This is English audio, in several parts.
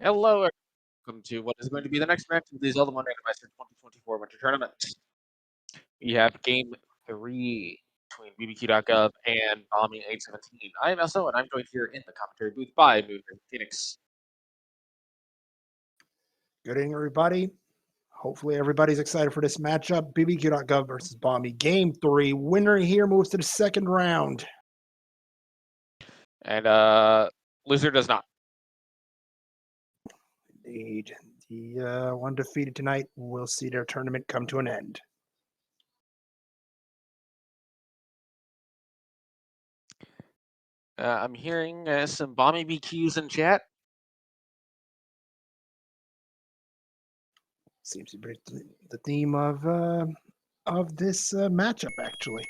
Hello, welcome to what is going to be the next match of the Zelda Randomizer 2024 Winter Tournament. We have Game 3 between BBQdotgov and Bommy819. I am Elso, and I'm joined here in the commentary booth by Moon and Phoenix. Good evening, everybody. Hopefully, everybody's excited for this matchup. BBQ.gov versus Bommy. Game 3. Winner here moves to the second round. And loser does not. Indeed. The one defeated tonight will see their tournament come to an end. I'm hearing some Bommy BQs in chat. Seems to be the theme of this matchup, actually.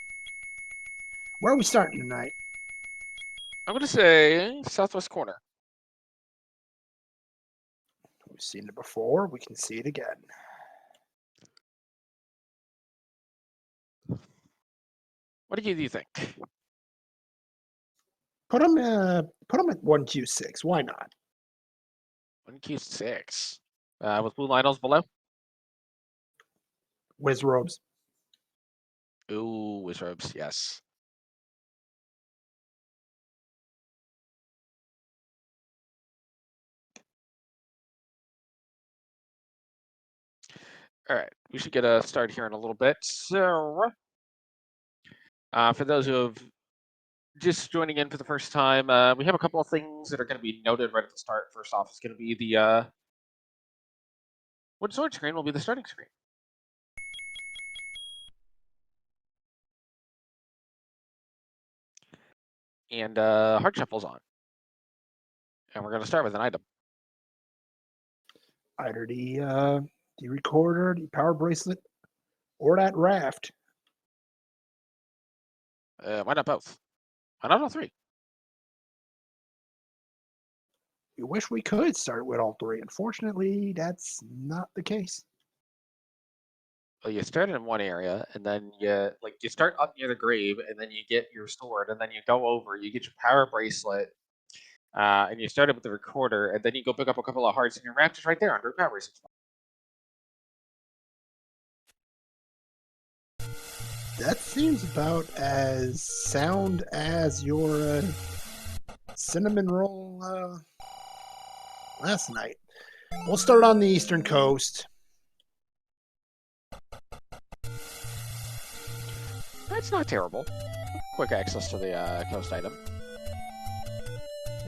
Where are we starting tonight? I'm going to say southwest corner. We've seen it before. We can see it again. What do you think? Put them at 1Q6. Why not? 1Q6. With blue Lionels below? Wiz robes. Ooh, Wiz robes, yes. All right, we should get a start here in a little bit. So, for those who have just joining in for the first time, we have a couple of things that are going to be noted right at the start. First off, it's going to be the wood sword screen will be the starting screen. And heart shuffle's on. And we're going to start with an item. Either the recorder, the power bracelet, or that raft. Why not both? Why not all three? We wish we could start with all three. Unfortunately, that's not the case. Well, you start in one area, and then you start up near the grave, and then you get your sword, and then you go over, you get your power bracelet, and you start it with the recorder, and then you go pick up a couple of hearts, and your raft is right there under a power bracelet. That seems about as sound as your cinnamon roll last night. We'll start on the eastern coast. That's not terrible. Quick access to the coast item.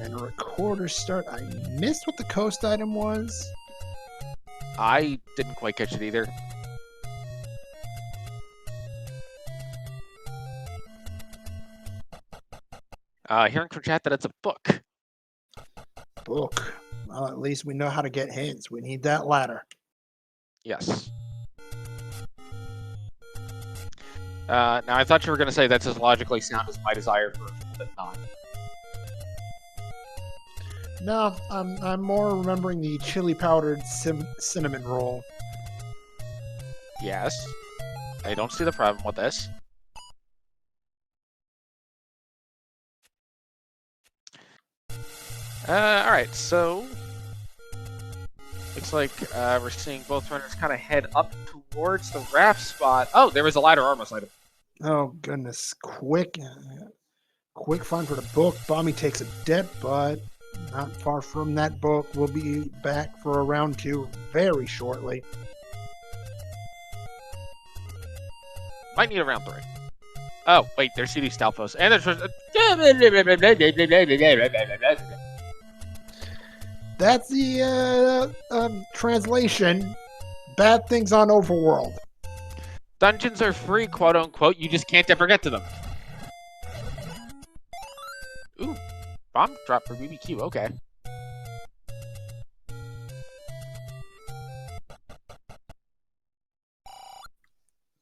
And recorder start. I missed what the coast item was. I didn't quite catch it either. Hearing from chat that it's a book. Book. Well, at least we know how to get hints. We need that ladder. Yes. Now, I thought you were going to say that's as logically sound as my desire for but not. No, I'm more remembering the chili powdered cinnamon roll. Yes. I don't see the problem with this. Alright, so looks like we're seeing both runners kind of head up towards the raft spot. Oh, there was a ladder almost item. Oh, goodness. Quick find for the book. Bommy takes a dip, but not far from that book. We'll be back for a round 2 very shortly. Might need a round 3. Oh, wait, there's CD Stalfos. And there's... That's the translation. Bad things on Overworld. Dungeons are free, quote unquote. You just can't ever get to them. Ooh, bomb drop for BBQ. Okay.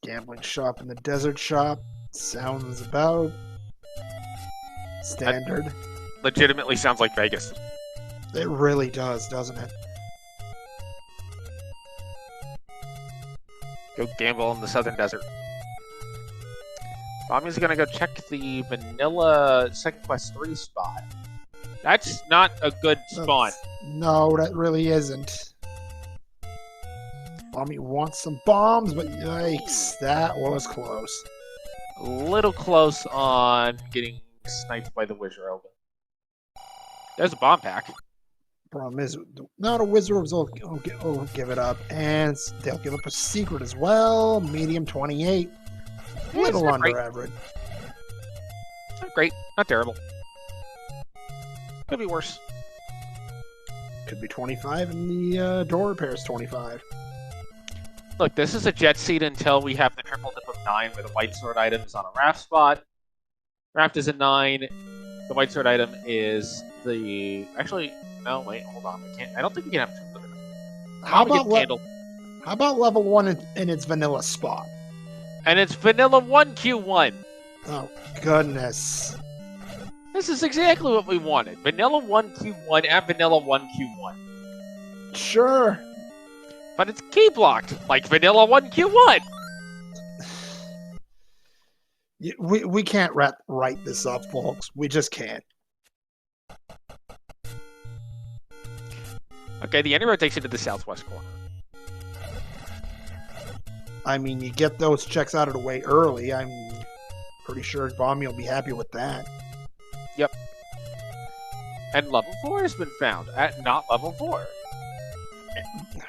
Gambling shop in the desert shop. Sounds about standard. That legitimately sounds like Vegas. It really does, doesn't it? Go gamble in the southern desert. Bommy's gonna go check the vanilla Second Quest 3 spot. That's not a good spawn. No, that really isn't. Bommy wants some bombs, but yikes, that was close. A little close on getting sniped by the Wizard. There's a bomb pack. Problem is, no, the Wizards will give it up, and they'll give up a secret as well. Medium 28, little under average. Not great, not terrible. Could be worse. Could be 25, and the door repair is 25. Look, this is a jet seat until we have the triple dip of 9, where the white sword item is on a raft spot. Raft is a 9. The white sword item is the... Actually, no, wait, hold on. We can't. I don't think we can have triple dip. How about level 1 in its vanilla spot? And it's vanilla 1Q1. Oh, goodness. This is exactly what we wanted. Vanilla 1Q1 and vanilla 1Q1. Sure. But it's key blocked, like vanilla 1Q1. We can't write this up, folks. We just can't. Okay, the anti-road takes you to the southwest corner. I mean, you get those checks out of the way early. I'm pretty sure Bommy will be happy with that. Yep. And level 4 has been found at not level 4.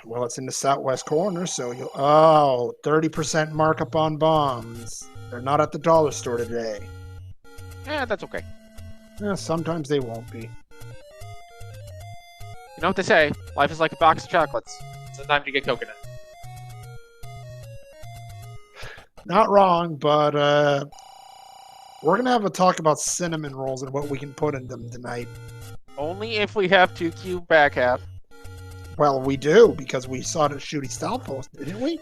Well, it's in the southwest corner, so you'll... Oh, 30% markup on bombs. They're not at the dollar store today. Yeah, that's okay. Yeah, sometimes they won't be. You know what they say? Life is like a box of chocolates. Sometimes you get coconut. Not wrong, but we're going to have a talk about cinnamon rolls and what we can put in them tonight. Only if we have 2Q back half. Well, we do, because we saw the shooty style post, didn't we?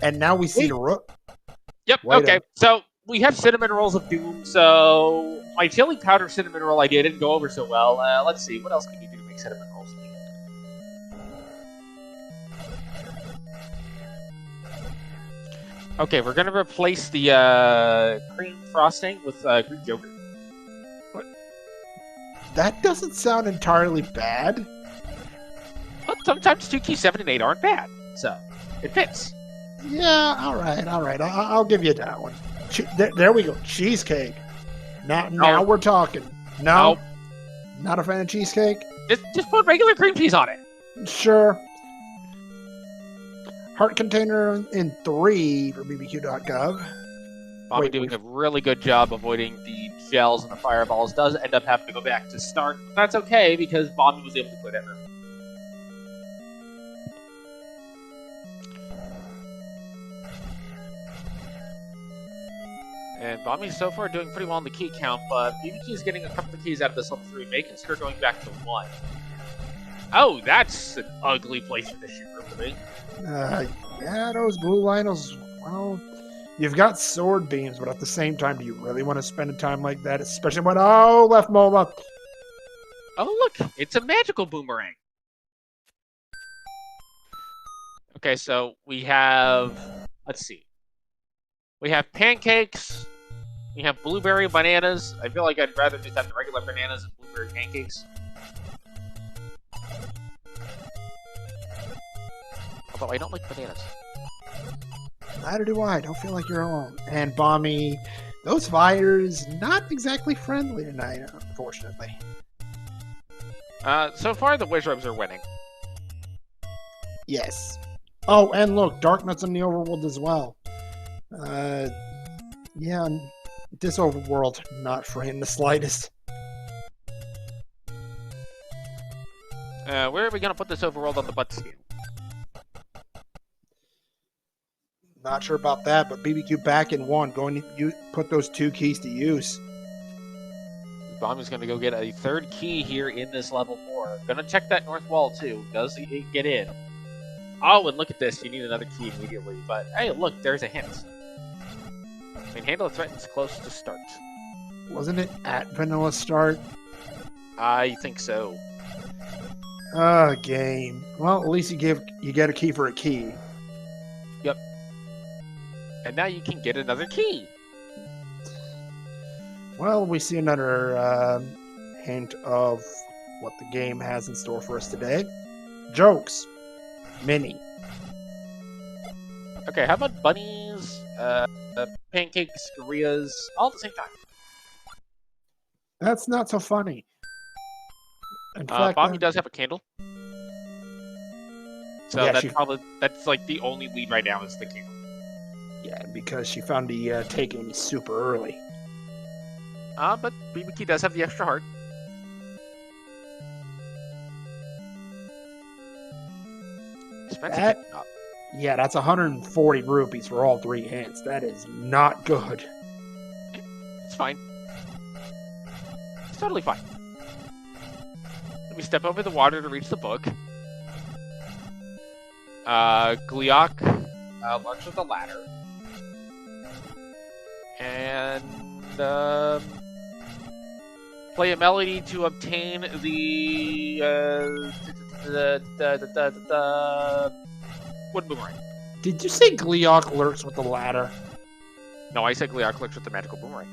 And now we see the rook. Yep, okay. So we have cinnamon rolls of doom, so my chili powder cinnamon roll idea didn't go over so well. Let's see, what else can you do to make cinnamon rolls? Okay, we're gonna replace the cream frosting with Greek yogurt. What? That doesn't sound entirely bad. But sometimes 2Q 7 and 8 aren't bad, so it fits. Yeah, all right. I'll give you that one. There we go. Cheesecake. Now we're talking. No, not a fan of cheesecake. Just put regular cream cheese on it. Sure. Heart container in 3 for BBQ.gov. Bommy doing a really good job avoiding the gels and the fireballs. Does end up having to go back to start. But that's okay because Bommy was able to put it in. And Bommy's so far doing pretty well on the key count, but BBQ is getting a couple of keys out of this level 3. May consider going back to 1. Oh, that's an ugly place for the shoot room to be. Yeah, those blue Lionels, well, you've got sword beams, but at the same time, do you really want to spend a time like that? Especially when, oh, left MOLA. Oh, look, it's a magical boomerang. Okay, so we have, let's see. We have pancakes. We have blueberry bananas. I feel like I'd rather just have the regular bananas and blueberry pancakes. Although I don't like bananas. Neither do I. Don't feel like you're alone. And Bommy, those fighters, not exactly friendly tonight, unfortunately. So far the Wizards are winning. Yes. Oh, and look, Darknuts in the overworld as well. Yeah, this overworld, not for him the slightest. Where are we gonna put this overworld on the butt scale? Not sure about that, but BBQ back in 1. Going to put those 2 keys to use. Bommy's gonna go get a 3rd key here in this level 4. Gonna check that north wall too. Does he get in? Oh, and look at this. You need another key immediately. But hey, look, there's a hint. Manhandle threatens close to start. Wasn't it at vanilla start? I think so. Game. Well, at least you get a key for a key. Yep. And now you can get another key. Well, we see another hint of what the game has in store for us today. Jokes. Mini. Okay, how about bunnies, pancakes, Koreas, all at the same time? That's not so funny. In fact, Bommy does have a candle. So Yeah, that's like the only lead right now is the candle. yeah, because she found the take Amy super early. But BBQ does have the extra heart. Expensive. Yeah, that's 140 rupees for all 3 hints. That is not good. It's fine. It's totally fine. Let me step over the water to reach the book. Gliok lurks with the ladder. And play a melody to obtain the wood boomerang. Did you say Gliok lurks with the ladder? No, I said Gliok lurks with the magical boomerang.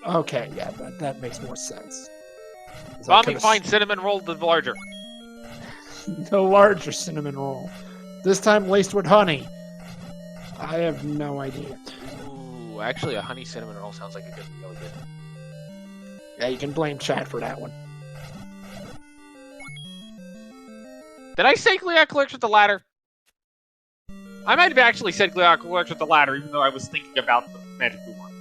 Okay, yeah, that makes more sense. Bommy finds cinnamon roll the larger. The larger cinnamon roll. This time laced with honey. I have no idea. Ooh, actually, a honey cinnamon roll sounds like it could be really good. Yeah, you can blame chat for that one. Did I say Gliok lurks with the ladder? I might have actually said Gliok lurks with the ladder, even though I was thinking about the magic boomerang.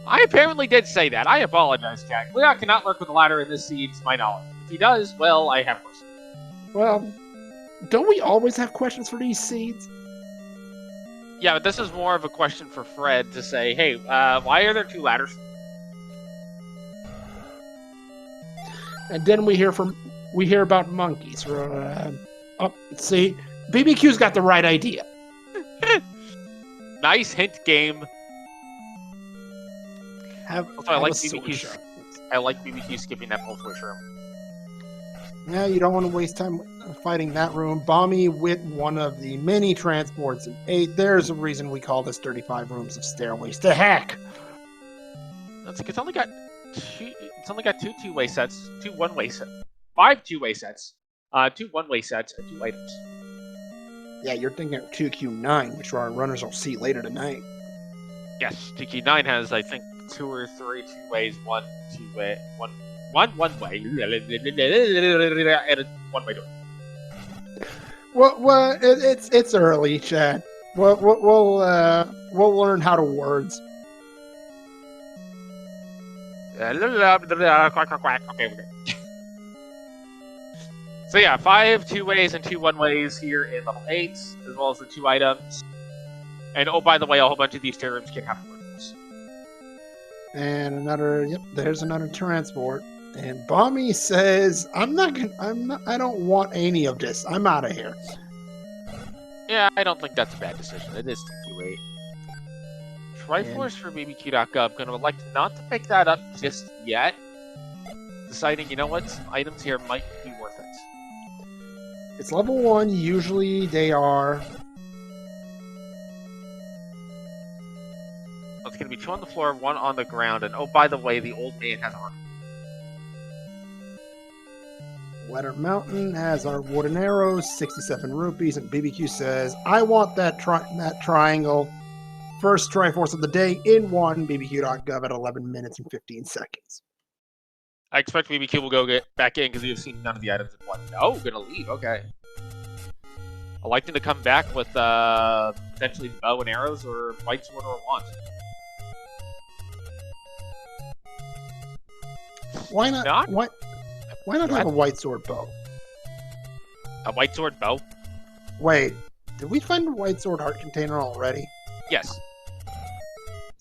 I apparently did say that. I apologize, chat. Gliok cannot lurk with the ladder in this seed, to my knowledge. If he does, well, I have questions. Well, don't we always have questions for these seeds? Yeah, but this is more of a question for Fred to say, hey, why are there 2 ladders? And then we hear about monkeys. See, BBQ's got the right idea. Nice hint game. I like BBQ skipping that pulse room. Yeah, you don't want to waste time fighting that room. Bommy with one of the mini transports in 8. There's a reason we call this 35 rooms of stairways to heck. That's like it's only got 2 two-way sets, 2 one-way sets, 5 two-way sets, 2 one-way sets, and 2 items. Yeah, you're thinking of 2Q9, which our runners will see later tonight. Yes, TQ9 has, I think, 2 or 3 two-ways, 1 two-way, one one-way, and a one-way door. Well, it's early, Chad. We'll learn how to words. Okay, we're good. So yeah, 5 two-ways and 2 one-ways here in level 8, as well as the 2 items. And oh, by the way, a whole bunch of these tier rooms can have rooms. And another, there's another transport. And Bommy says, I don't want any of this. I'm out of here. Yeah, I don't think that's a bad decision. It is TQ8. Triforce for BBQ.gov. Gonna elect not to pick that up just yet. Deciding, you know what, some items here might be worth it. It's level 1. Usually they are. It's gonna be 2 on the floor, 1 on the ground, and oh, by the way, the old man has armor. Weather Mountain has our wooden arrows, 67 rupees, and BBQ says, I want that triangle. First Triforce of the day in 1, BBQ.gov at 11 minutes and 15 seconds. I expect BBQ will go get back in because you've seen none of the items in 1. No, gonna leave, okay. I'd like them to come back with potentially bow and arrows or white sword or a wand. Why not? Why not have a white sword bow? A white sword bow? Wait, did we find a white sword heart container already? Yes.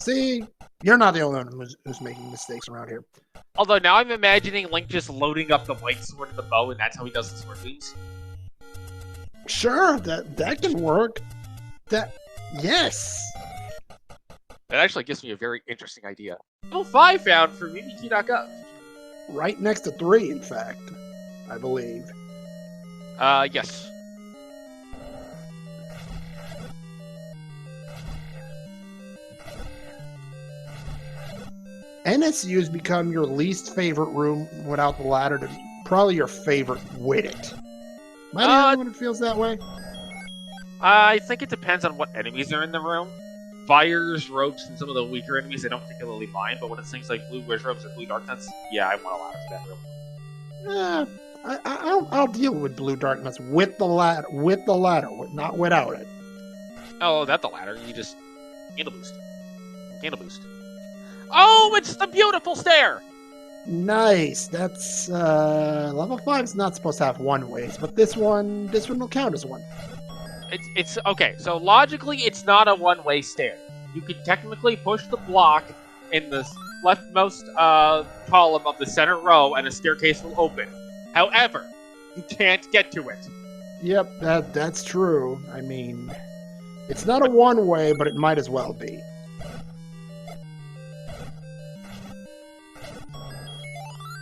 See, you're not the only one who's making mistakes around here. Although now I'm imagining Link just loading up the white sword and the bow, and that's how he does the sword moves. Sure, that can work. Yes. That actually gives me a very interesting idea. Level 5 found for BBQ.gov. Right next to 3, in fact, I believe. Yes. NSU's become your least favorite room without the ladder to probably your favorite with it. Am I the only one who feels that way? I think it depends on what enemies are in the room. Fires, ropes, and some of the weaker enemies I don't particularly mind, but when it's things like blue wish ropes or blue dark nuts, yeah, I want a ladder for that room. I'll deal with blue dark nuts with the ladder, not without it. Oh, that's the ladder. You just gain a boost. Gain a boost. Oh, it's the beautiful stair! Nice. That's level 5 is not supposed to have one ways, but this one will count as one. It's okay. So logically, it's not a one-way stair. You can technically push the block in the leftmost column of the center row, and a staircase will open. However, you can't get to it. Yep, that's true. I mean, it's not a one-way, but it might as well be.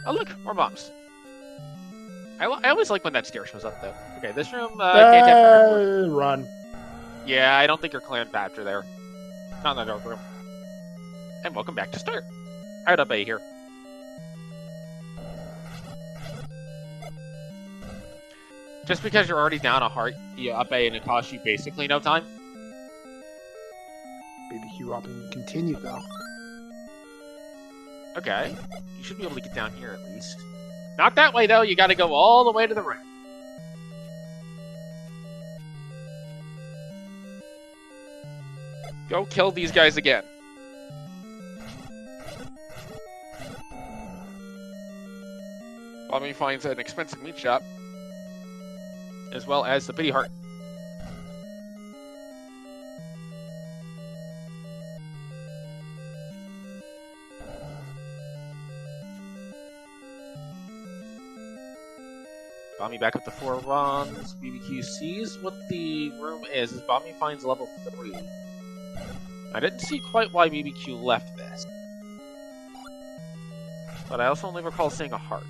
Oh look, more bombs. I always like when that stair shows up, though. Okay, this room can't have run. Yeah, I don't think your clan badge are there. Not in the dark room. And welcome back to start. Alright, up A here. Just because you're already down a heart, you up A and it costs you basically no time. BBQ option continue though. Okay, you should be able to get down here at least. Not that way though, you gotta go all the way to the right. Go kill these guys again. Bommy finds an expensive meat shop, as well as the pity heart. Bommy back up to 4 runs. BBQ sees what the room is. As Bommy finds level 3. I didn't see quite why BBQ left this, but I also only recall seeing a heart.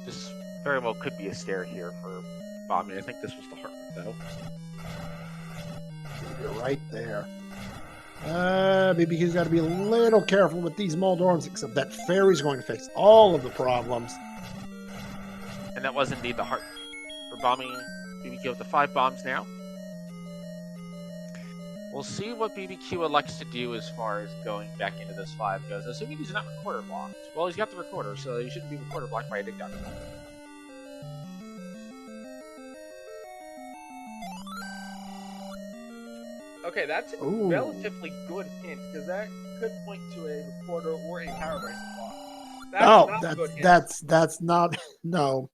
This very well could be a stair here for Bommy. I think this was the heart, though. You're right there. BBQ's got to be a little careful with these Moldorms, except that fairy's going to fix all of the problems. And that was indeed the heart for Bommy. BBQ up to 5 bombs now. We'll see what BBQ elects to do as far as going back into this 5 goes. Assuming he's not recorder blocked. Well, he's got the recorder, so he shouldn't be recorder blocked by a dig down. Okay, that's a relatively good hint, because that could point to a recorder or a power bracelet block. That's not no.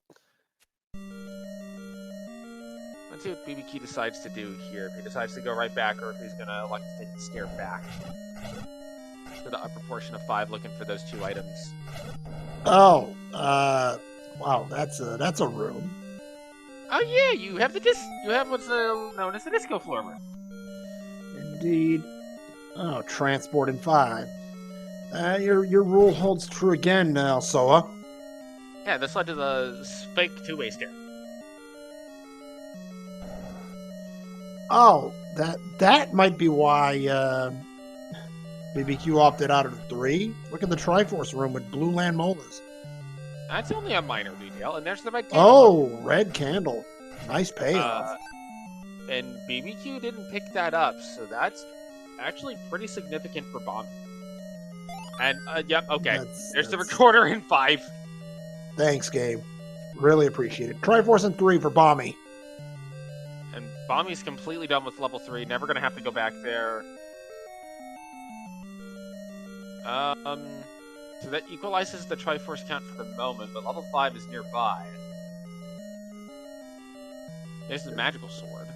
Let's see what BBQ decides to do here. If he decides to go right back, or if he's gonna elect to take the stair back to the upper portion of 5, looking for those 2 items. Oh, wow, that's a room. Oh yeah, you have what's known as the disco floor room. Indeed. Oh, transport in 5. Your rule holds true again now, Soa. Yeah, this led to the fake 2-way stair. Oh, that might be why BBQ opted out of 3. Look at the Triforce room with blue land molars. That's only a minor detail, and there's the red candle. Oh, red candle. Nice payoff. And BBQ didn't pick that up, so that's actually pretty significant for Bomb. And, yep, okay. There's the recorder in 5. Thanks, Gabe. Really appreciate it. Triforce in 3 for Bommy. And Bommy's completely done with level 3, never gonna have to go back there. So that equalizes the Triforce count for the moment, but level 5 is nearby. There's the magical sword.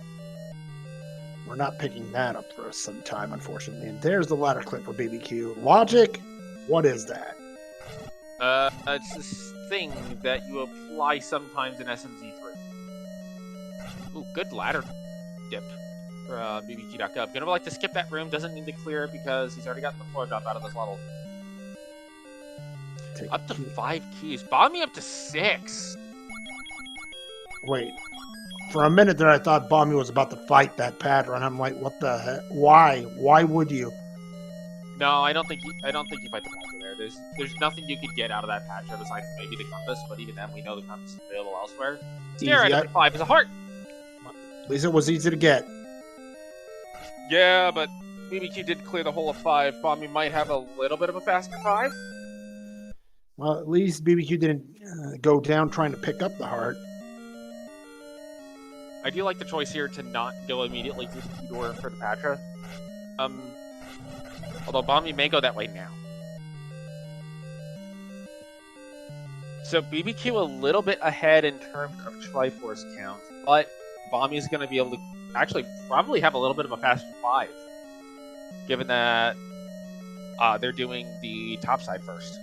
We're not picking that up for some time, unfortunately. And there's the ladder clip for BBQ. Logic? What is that? It's this thing that you apply sometimes in SMZ3. Ooh, good ladder dip for BBQ.gov. Gonna like to skip that room, doesn't need to clear it because he's already gotten the floor drop out of this level. Take Up to key. 5 keys. Bommy up to 6. Wait. For a minute there, I thought Bommy was about to fight that pattern. I'm like, what the heck? Why? Why would you? No, I don't think you fight the Patcher there. There's nothing you could get out of that Patcher besides maybe the compass, but even then we know the compass is available elsewhere. Stare Easy. at 5 is a heart. At least it was easy to get. Yeah, but BBQ did clear the whole of 5. Bommy might have a little bit of a faster 5. Well, at least BBQ didn't go down trying to pick up the heart. I do like the choice here to not go immediately through the key door for the Patra. Although Bommy may go that way now. So BBQ a little bit ahead in terms of Triforce count, but Bommy's going to be able to actually probably have a little bit of a faster 5, given that they're doing the top side first.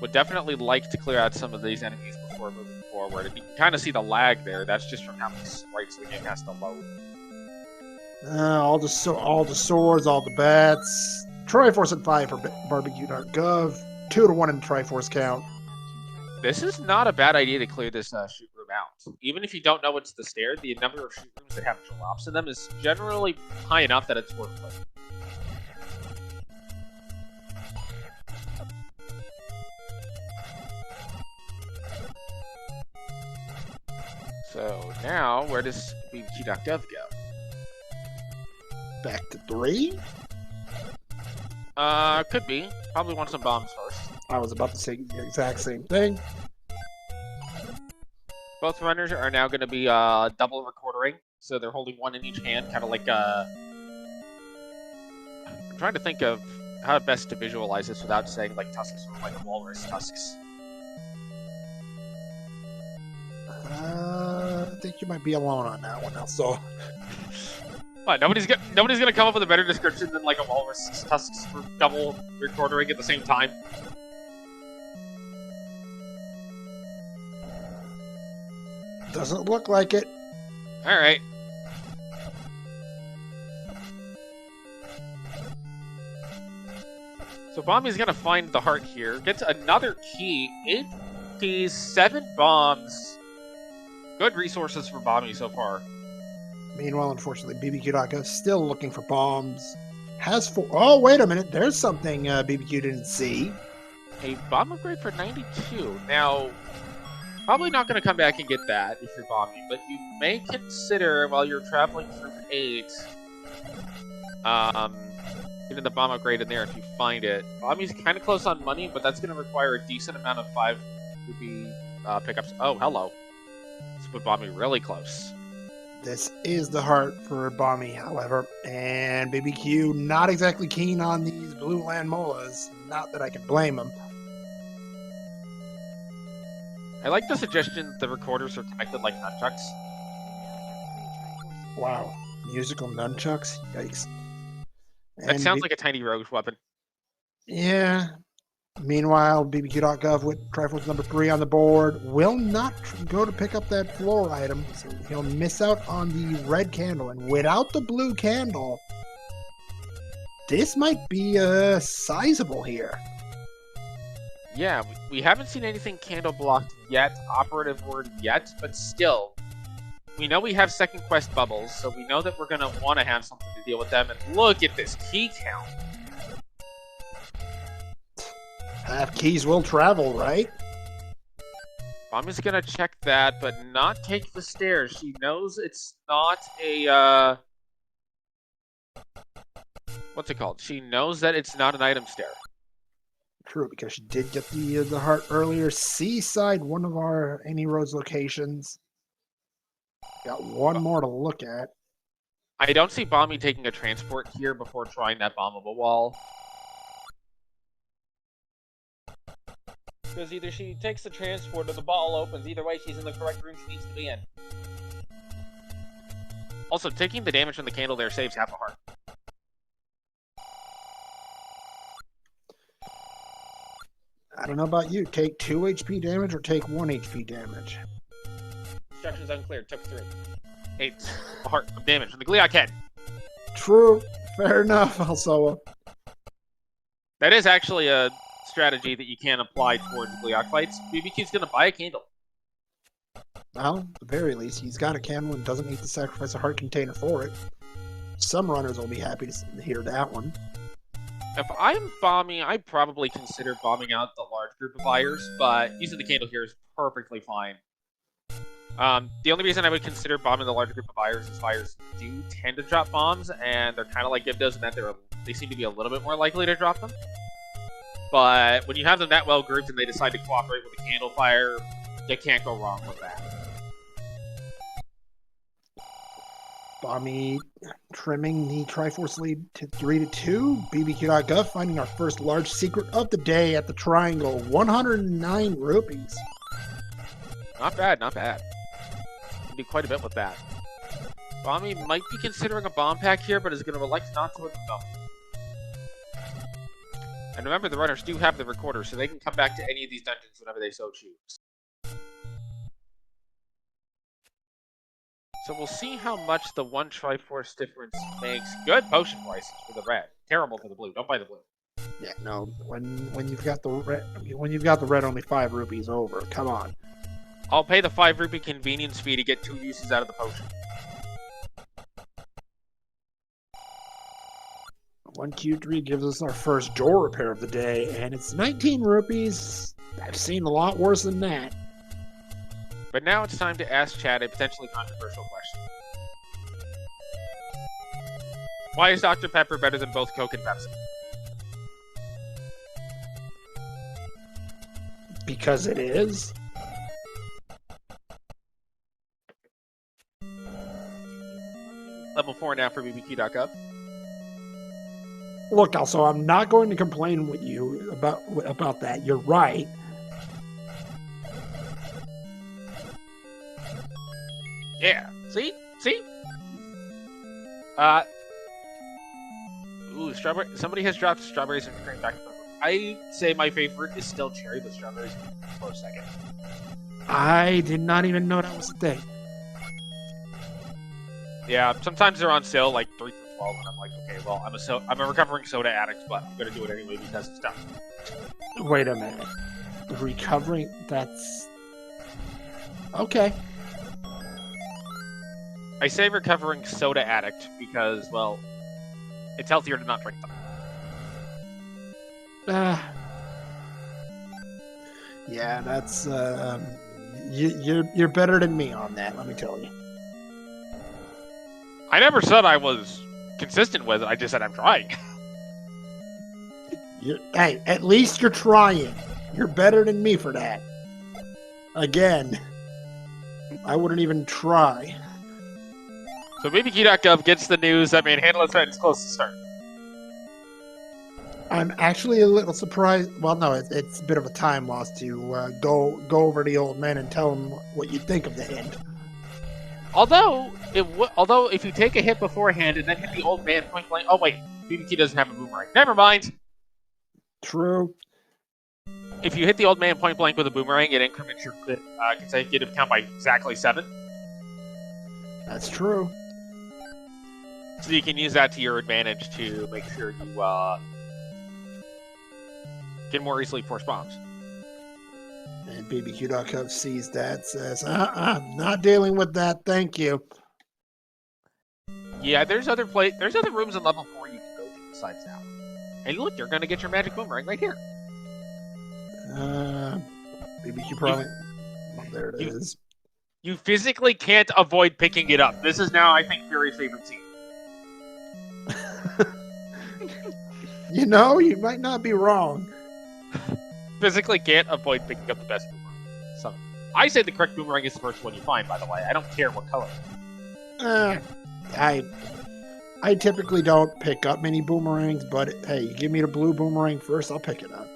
Would definitely like to clear out some of these enemies before moving forward. And you can kind of see the lag there. That's just from how many sprites the game has to load. All the swords, all the bats. Triforce at 5 for BBQ.gov. 2-1 in Triforce count. This is not a bad idea to clear this shoot room out. Even if you don't know it's the stair, the number of shoot rooms that have drops in them is generally high enough that it's worth it. So now, where does BBQ.gov go? Back to 3? Could be. Probably want some bombs first. I was about to say the exact same thing. Both runners are now going to be double recording, so they're holding one in each hand, kind of like I'm trying to think of how best to visualize this without saying like tusks or like walrus tusks. I think you might be alone on that one. Also, What, nobody's gonna come up with a better description than like a walrus tusks for double recording at the same time. doesn't look like it. All right. So Bommy's gonna find the heart here. Gets another key. 8 keys, 7 bombs. Good resources for Bommy so far. Meanwhile, unfortunately, BBQ.gov still looking for bombs. Has 4. Oh, wait a minute. There's something BBQ didn't see. A bomb upgrade for 92. Now, probably not going to come back and get that if you're Bommy, but you may consider while you're traveling through 8, getting the bomb upgrade in there if you find it. Bommy's kind of close on money, but that's going to require a decent amount of 5 rupee pickups. Oh, hello. Let's put Bommy really close. This is the heart for Bommy, however, and BBQ not exactly keen on these blue land molas. Not that I can blame him. I like the suggestion that the recorders are connected like nunchucks. Wow, musical nunchucks? Yikes. That sounds like a tiny rogue weapon. Yeah. Meanwhile, BBQ.gov with Triforce number 3 on the board will not go to pick up that floor item, so he'll miss out on the red candle. And without the blue candle, this might be sizable here. Yeah, we haven't seen anything candle blocked yet, operative word yet, but still, we know we have second quest bubbles, so we know that we're going to want to have something to deal with them. And look at this key count. Half keys will travel, right? Bommy's gonna check that, but not take the stairs. She knows it's not a, what's it called? She knows that it's not an item stair. True, because she did get the heart earlier. Seaside, one of our Any Roads locations. Got one more to look at. I don't see Bommy taking a transport here before trying that bombable wall. Because either she takes the transport or the ball opens. Either way, she's in the correct room she needs to be in. Also, taking the damage from the candle there saves half a heart. I don't know about you. Take 2 HP damage or take 1 HP damage? Instructions unclear. Took 3. 8 heart of damage from the Gliok head. True. Fair enough, also. That is actually a strategy that you can apply towards Gleok fights. BBQ's going to buy a candle. Well, at the very least, he's got a candle and doesn't need to sacrifice a heart container for it. Some runners will be happy to hear that one. If I'm bombing, I'd probably consider bombing out the large group of buyers, but using the candle here is perfectly fine. The only reason I would consider bombing the large group of buyers is buyers do tend to drop bombs, and they're kind of like Gibdos in that they seem to be a little bit more likely to drop them. But when you have them that well grouped and they decide to cooperate with the candle fire, you can't go wrong with that. Bommy trimming the Triforce lead to 3-2. BBQ.gov finding our first large secret of the day at the triangle. 109 rupees. Not bad, not bad. Can do quite a bit with that. Bommy might be considering a bomb pack here, but is going to elect not to at the moment. And remember, the runners do have the recorder, so they can come back to any of these dungeons whenever they so choose. So we'll see how much the one Triforce difference makes. Good potion prices for the red. Terrible for the blue. Don't buy the blue. Yeah, no. When you've got the red, when you've got the red, only 5 rupees over. Come on. I'll pay the 5 rupee convenience fee to get 2 uses out of the potion. 1Q3 gives us our first door repair of the day, and it's 19 rupees. I've seen a lot worse than that. But now it's time to ask Chad a potentially controversial question. Why is Dr. Pepper better than both Coke and Pepsi? Because it is. Level 4 now for BBQ.gov. Look, also, I'm not going to complain with you about that. You're right. Yeah. See? See? Ooh, strawberry. Somebody has dropped strawberries and cream back. I say my favorite is still cherry, but strawberries for a second. I did not even know that was a thing. Yeah, sometimes they're on sale like 3 for 12, and I'm like, okay, well, I'm a recovering soda addict, but I'm gonna do it anyway because it's done. Wait a minute. Recovering? That's okay. I say recovering soda addict because, well, it's healthier to not drink them. Yeah, that's you're better than me on that. Let me tell you. I never said I was consistent with it. I just said I'm trying. Hey, at least you're trying. You're better than me for that. Again, I wouldn't even try. So BBQ.gov gets the news that Manhandle is close to start. I'm actually a little surprised. Well, no, it's a bit of a time loss to go over to the old man and tell him what you think of the hint. Although if you take a hit beforehand and then hit the old man point blank, oh wait, BBQ doesn't have a boomerang. Never mind. True. If you hit the old man point blank with a boomerang, it increments your consecutive count by exactly 7. That's true. So you can use that to your advantage to make sure you can more easily force bombs. And BBQ.gov sees that, says, not dealing with that, thank you. Yeah, there's other rooms in level 4 you can go to besides that. And look, you're gonna get your magic boomerang right here. BBQ probably. There it is. You physically can't avoid picking it up. This is now, I think, Fury's favorite scene. You know, you might not be wrong. Physically can't avoid picking up the best boomerang. So, I say the correct boomerang is the first one you find, by the way. I don't care what color. I typically don't pick up many boomerangs, but hey, you give me the blue boomerang first, I'll pick it up.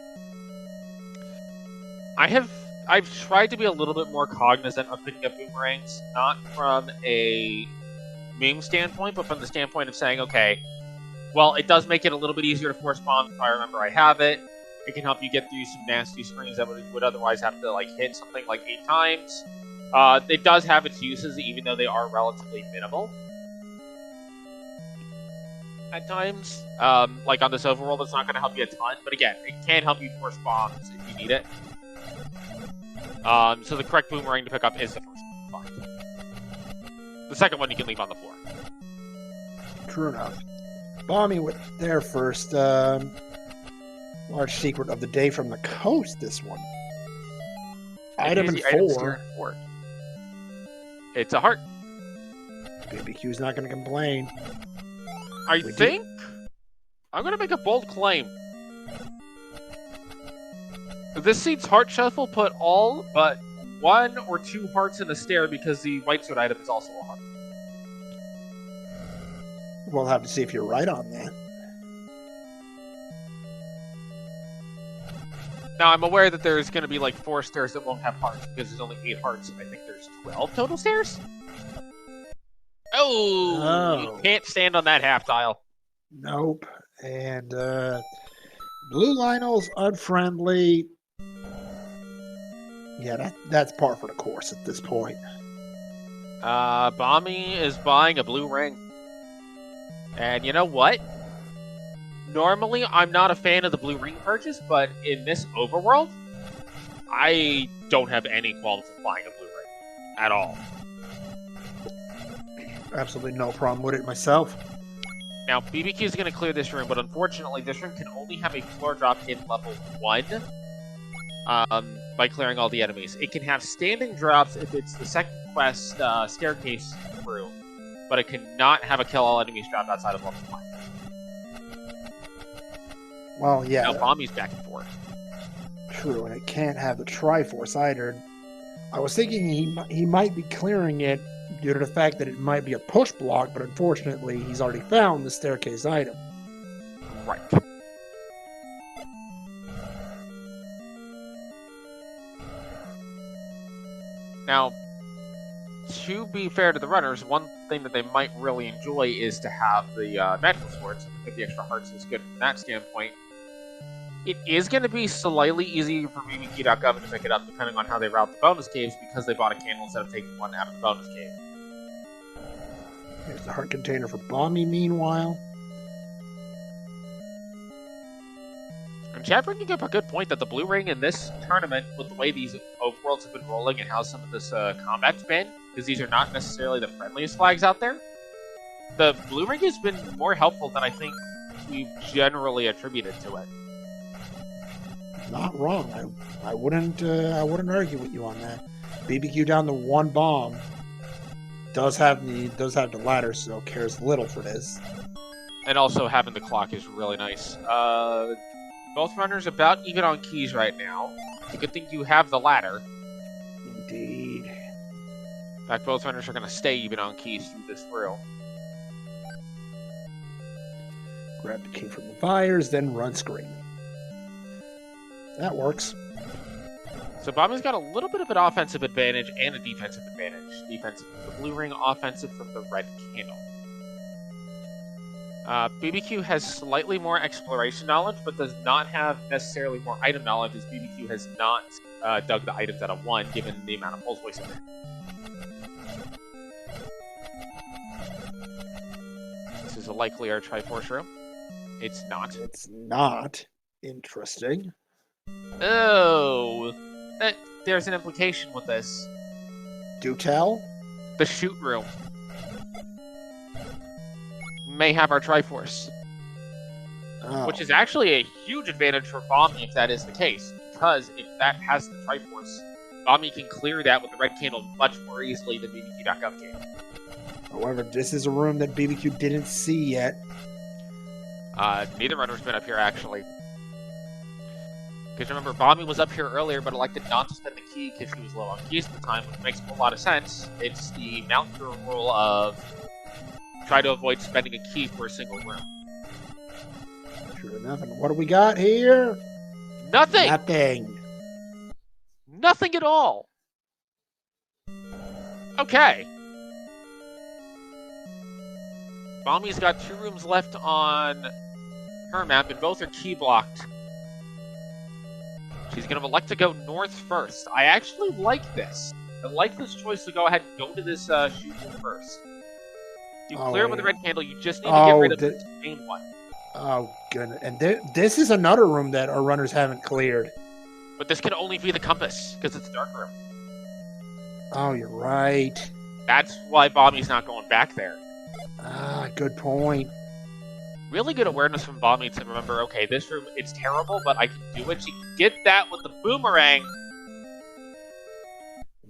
I've tried to be a little bit more cognizant of picking up boomerangs, not from a meme standpoint, but from the standpoint of saying, okay, well, it does make it a little bit easier to force bomb if I remember I have it. It can help you get through some nasty screens that would otherwise have to like hit something like 8 times. It does have its uses, even though they are relatively minimal. at times. Like on this overworld, it's not going to help you a ton, but again, it can help you force bombs if you need it. So the correct boomerang to pick up is the first one. Fine. The second one you can leave on the floor. True enough. Bommy went there first. Large secret of the day from the coast, this one. Item in 4. It's a heart. BBQ's not going to complain. I think I'm going to make a bold claim. This seat's heart shuffle put all but 1 or 2 hearts in the stair because the white sword item is also a heart. We'll have to see if you're right on that. Now, I'm aware that there's going to be like 4 stairs that won't have hearts because there's only 8 hearts. I think there's 12 total stairs. Oh, you can't stand on that half tile. Nope. And Blue Lionel's unfriendly. Yeah, that's par for the course at this point. Bommy is buying a blue ring. And you know what? Normally, I'm not a fan of the blue ring purchase, but in this overworld, I don't have any qualms with buying a blue ring. At all. Absolutely no problem with it myself. Now, BBQ is going to clear this room, but unfortunately, this room can only have a floor drop in level 1 by clearing all the enemies. It can have standing drops if it's the second quest staircase room, but it cannot have a kill all enemies drop outside of level 1. Well, yeah. Now, Bommy's back and forth. True, and it can't have the Triforce either. I was thinking he might be clearing it due to the fact that it might be a push block, but unfortunately, he's already found the staircase item. Right. Now, to be fair to the runners, one thing that they might really enjoy is to have the magical swords. I think the extra hearts is good from that standpoint. It is going to be slightly easier for BBQ.gov to pick it up depending on how they route the bonus caves because they bought a candle instead of taking one out of the bonus cave. Here's the heart container for Bommy, meanwhile. And Chad bringing up a good point that the blue ring in this tournament, with the way these overworlds have been rolling and how some of this combat's been, because these are not necessarily the friendliest flags out there, the blue ring has been more helpful than I think we've generally attributed to it. Not wrong. I wouldn't argue with you on that. BBQ down to 1 bomb. Does have the ladder, so cares little for this. And also having the clock is really nice. Both runners about even on keys right now. It's a good thing you have the ladder. Indeed. In fact, both runners are going to stay even on keys through this thrill. Grab the key from the fires, then run screaming. That works. So Bommy's got a little bit of an offensive advantage and a defensive advantage. Defensive from the blue ring, offensive from the red candle. BBQ has slightly more exploration knowledge, but does not have necessarily more item knowledge, as BBQ has not dug the items out of 1, given the amount of holes wasted. This is a likelier Triforce room. It's not. It's not. Interesting. Oh, there's an implication with this. Do tell? The shoot room may have our Triforce. Oh. Which is actually a huge advantage for Bommy if that is the case. Because if that has the Triforce, Bommy can clear that with the red candle much more easily than BBQ.gov can. However, this is a room that BBQ didn't see yet. Neither runner's been up here, actually. Because remember, Bommy was up here earlier, but elected not to spend the key because she was low on keys at the time, which makes a whole lot of sense. It's the mountain rule of try to avoid spending a key for a single room. Sure enough, and what do we got here? Nothing! Nothing. Nothing at all! Okay. Bommy's got 2 rooms left on her map, and both are key blocked. She's going to elect to go north first. I actually like this. I like this choice to go ahead and go to this shoot room first. You clear it with the red candle. You just need to get rid of the main one. Oh, goodness. And this is another room that our runners haven't cleared. But this can only be the compass, because it's a dark room. Oh, you're right. That's why Bommy's not going back there. Ah, good point. Really good awareness from Bommy to remember, okay, this room, it's terrible, but I can do it. She can get that with the boomerang.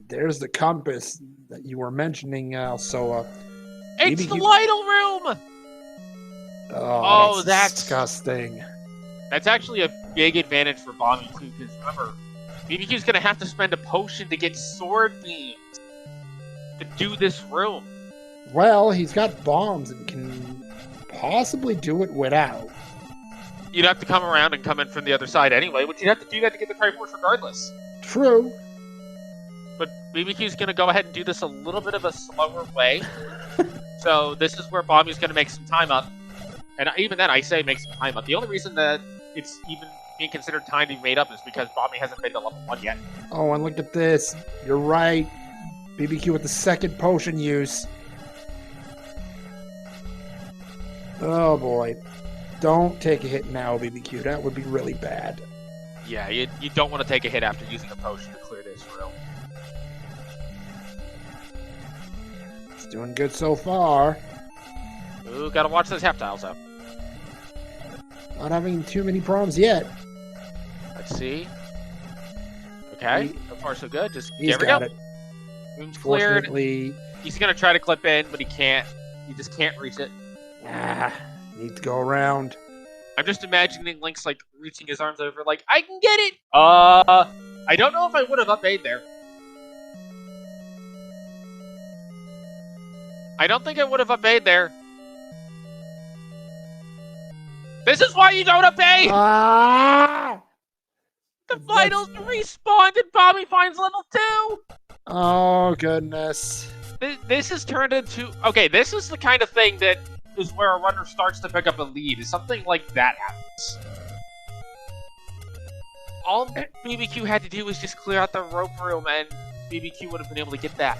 There's the compass that you were mentioning, so, It's the Lytle room! Oh, that's disgusting. That's actually a big advantage for Bommy, too, because remember, BBQ's going to have to spend a potion to get sword beams to do this room. Well, he's got bombs and can possibly do it without. You'd have to come around and come in from the other side anyway, but you'd have to do that to get the Triforce regardless. True. But BBQ's going to go ahead and do this a little bit of a slower way. So this is where Bommy's going to make some time up. And even then, I say make some time up. The only reason that it's even being considered time to be made up is because Bommy hasn't been to level 1 yet. Oh, and look at this. You're right. BBQ with the second potion use. Oh, boy. Don't take a hit now, BBQ. That would be really bad. Yeah, you don't want to take a hit after using a potion to clear this room. It's doing good so far. Ooh, gotta watch those half-tiles, though. Not having too many problems yet. Let's see. Okay, so far so good. Just He's there we got go. it. Room's cleared. Fortunately, He's gonna try to clip in, but he can't. He just can't reach it. need to go around. I'm just imagining Link's like reaching his arms over, like I can get it. I don't know if I would have up aid there. I don't think I would have up aid there. This is why you don't up aid. The finals respawned and Bommy finds level 2! Oh, goodness. This has turned into... Okay, this is the kind of thing that is where a runner starts to pick up a lead. Something like that happens. All BBQ had to do was just clear out the rope room and BBQ would have been able to get that.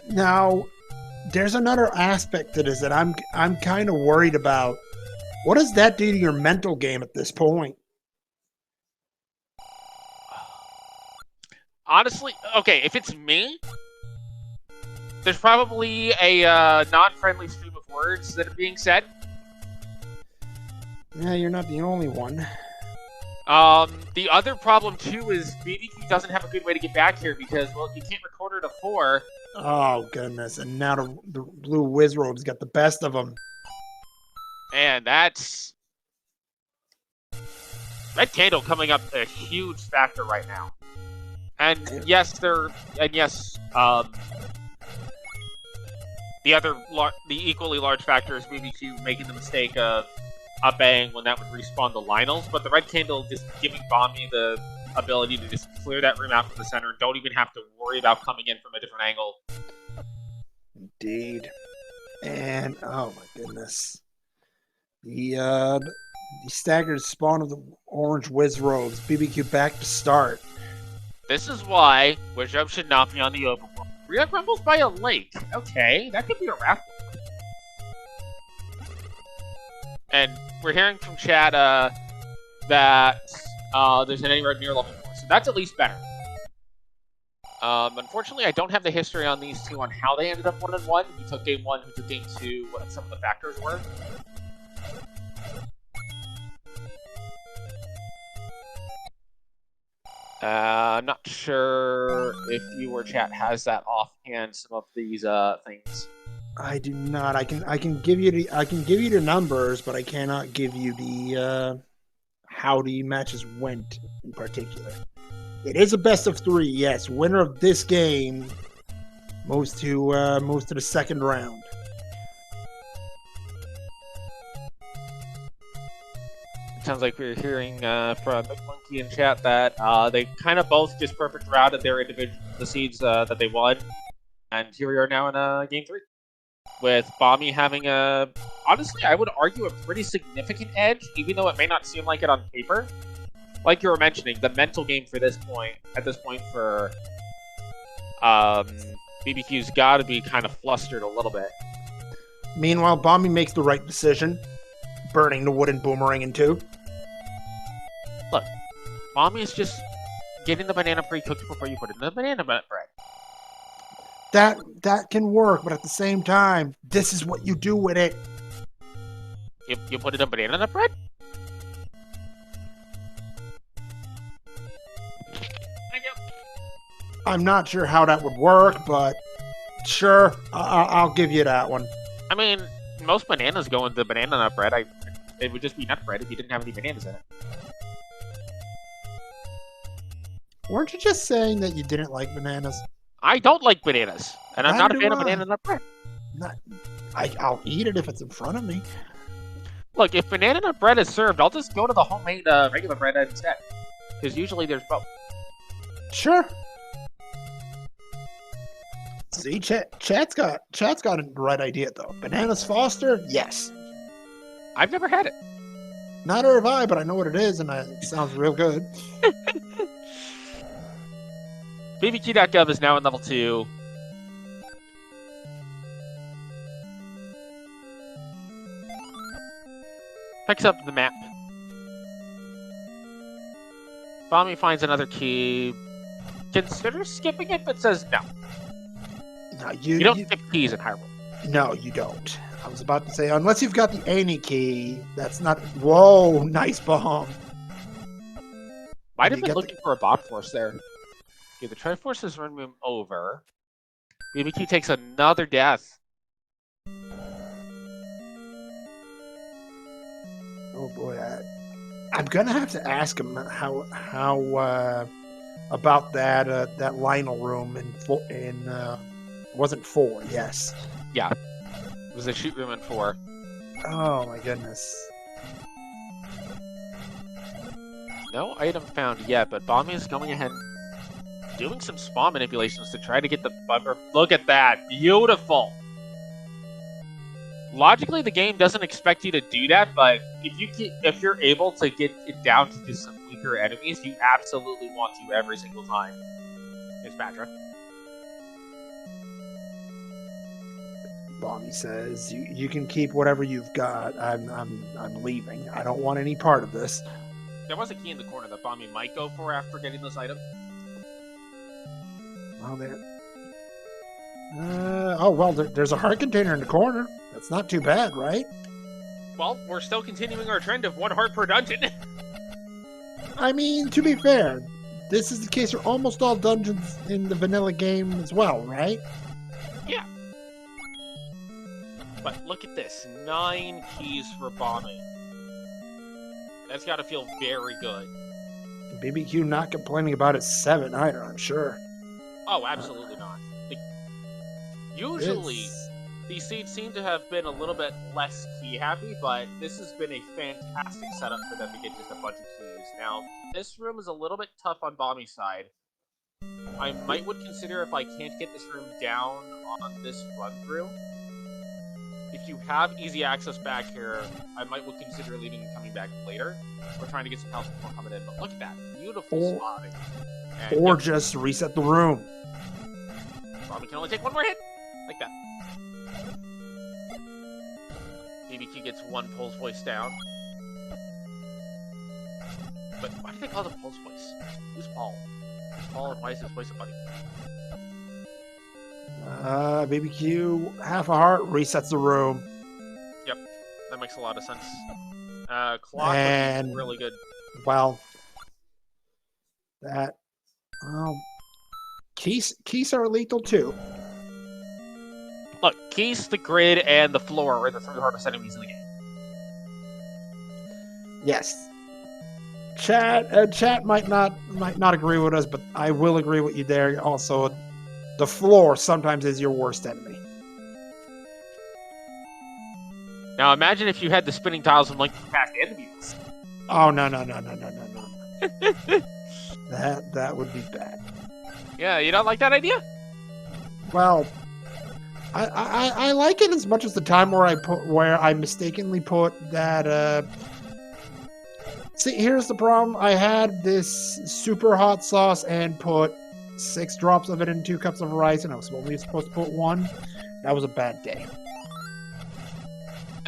Now, there's another aspect to this that I'm kind of worried about. What does that do to your mental game at this point? Honestly, okay, if it's me, there's probably a non-friendly stream of words that are being said. Yeah, you're not the only one. The other problem, too, is BBQ doesn't have a good way to get back here because, well, you can't record her to 4. Oh, goodness. And now the blue Wizrobe's got the best of them. And that's... Red Candle coming up a huge factor right now. And yes, the equally large factor is BBQ making the mistake of up-aying when that would respawn the Lionels, but the Red Candle just giving Bommy the ability to just clear that room out from the center and don't even have to worry about coming in from a different angle. Indeed. And, oh my goodness. The staggered spawn of the orange Wizrobes. BBQ back to start. This is why Wizrobe should not be on the open world. Rhea grumbles by a lake. Okay, that could be a raffle. And we're hearing from chat that there's an anywhere near level 4, so that's at least better. Unfortunately, I don't have the history on these two on how they ended up 1-1. Who took game 1, who took game 2, what some of the factors were. I'm not sure if you or chat has that offhand. Some of these things. I do not. I can give you the numbers, but I cannot give you the how the matches went in particular. It is a best of 3. Yes, winner of this game moves to the second round. Sounds like we're hearing from McMonkey in chat that they kind of both just perfect routed their individual seeds that they won, and here we are now in game 3, with Bommy having a, honestly, I would argue a pretty significant edge, even though it may not seem like it on paper. Like you were mentioning, the mental game for this point, for BBQ's got to be kind of flustered a little bit. Meanwhile, Bommy makes the right decision, burning the wooden boomerang in two. Look, Mommy is just getting the banana pre-cooked before you put it in the banana bread. That can work, but at the same time, this is what you do with it. You put it in banana nut bread? Thank you. I'm not sure how that would work, but sure, I'll give you that one. I mean, most bananas go into banana nut bread. It would just be nut bread if you didn't have any bananas in it. Weren't you just saying that you didn't like bananas? I don't like bananas, and I'm not a Neither fan do of banana nut bread. I'll eat it if it's in front of me. Look, if banana nut bread is served, I'll just go to the homemade regular bread instead. Because usually there's both. Sure. See, Chat's got the right idea though. Bananas Foster, yes. I've never had it. Neither have I, but I know what it is, and it sounds real good. BBQ.gov is now in level 2. Picks up the map. Bommy finds another key. Consider skipping it, but says no. No, you don't skip keys in Hyrule. No, you don't. I was about to say, unless you've got the Annie key, that's not... Whoa, nice bomb. Might have been looking for a bomb force there. Okay, the Triforce has run him over. BBQ takes another death. Oh boy, I'm gonna have to ask him how about that Lionel room in wasn't 4, yes. Yeah, it was a shoot room in 4. Oh my goodness. No item found yet, but Bommy is going ahead doing some spawn manipulations to try to get the bumper. Look at that. Beautiful. Logically, the game doesn't expect you to do that, but if you're able to get it down to just some weaker enemies, you absolutely want to every single time. Here's Patra. Bommy says, "You can keep whatever you've got. I'm leaving. I don't want any part of this." There was a key in the corner that Bommy might go for after getting this item. Well, there's a heart container in the corner. That's not too bad, right? Well, we're still continuing our trend of 1 heart per dungeon. I mean, to be fair, this is the case for almost all dungeons in the vanilla game as well, right? Yeah. But look at this. 9 keys for Bommy. That's got to feel very good. BBQ not complaining about his 7 either, I'm sure. Oh, absolutely not. Usually, these seeds seem to have been a little bit less key happy, but this has been a fantastic setup for them to get just a bunch of keys. Now, this room is a little bit tough on Bommy's side. I would consider if I can't get this room down on this run through. If you have easy access back here, I would consider leaving and coming back later. We're trying to get some health before coming in, but look at that. Beautiful spotting. Or just reset the room. Bommy can only take 1 more hit. Like that. BBQ gets 1 pulse voice down. But why do they call it a pulse voice? Who's Paul? Who's Paul and why is his voice a bunny? BBQ, half a heart, resets the room. Yep, that makes a lot of sense. Clock is really good. Well, keys are lethal too. Look, keys, the grid, and the floor are the 3 hardest enemies in the game. Yes. Chat might not agree with us, but I will agree with you there. Also, the floor sometimes is your worst enemy. Now imagine if you had the spinning tiles from Link past enemies. Oh no. That would be bad. Yeah, you don't like that idea? Well, I like it as much as the time where I mistakenly put that. See, here's the problem. I had this super hot sauce and put 6 drops of it in 2 cups of rice, and I was only supposed to put 1. That was a bad day.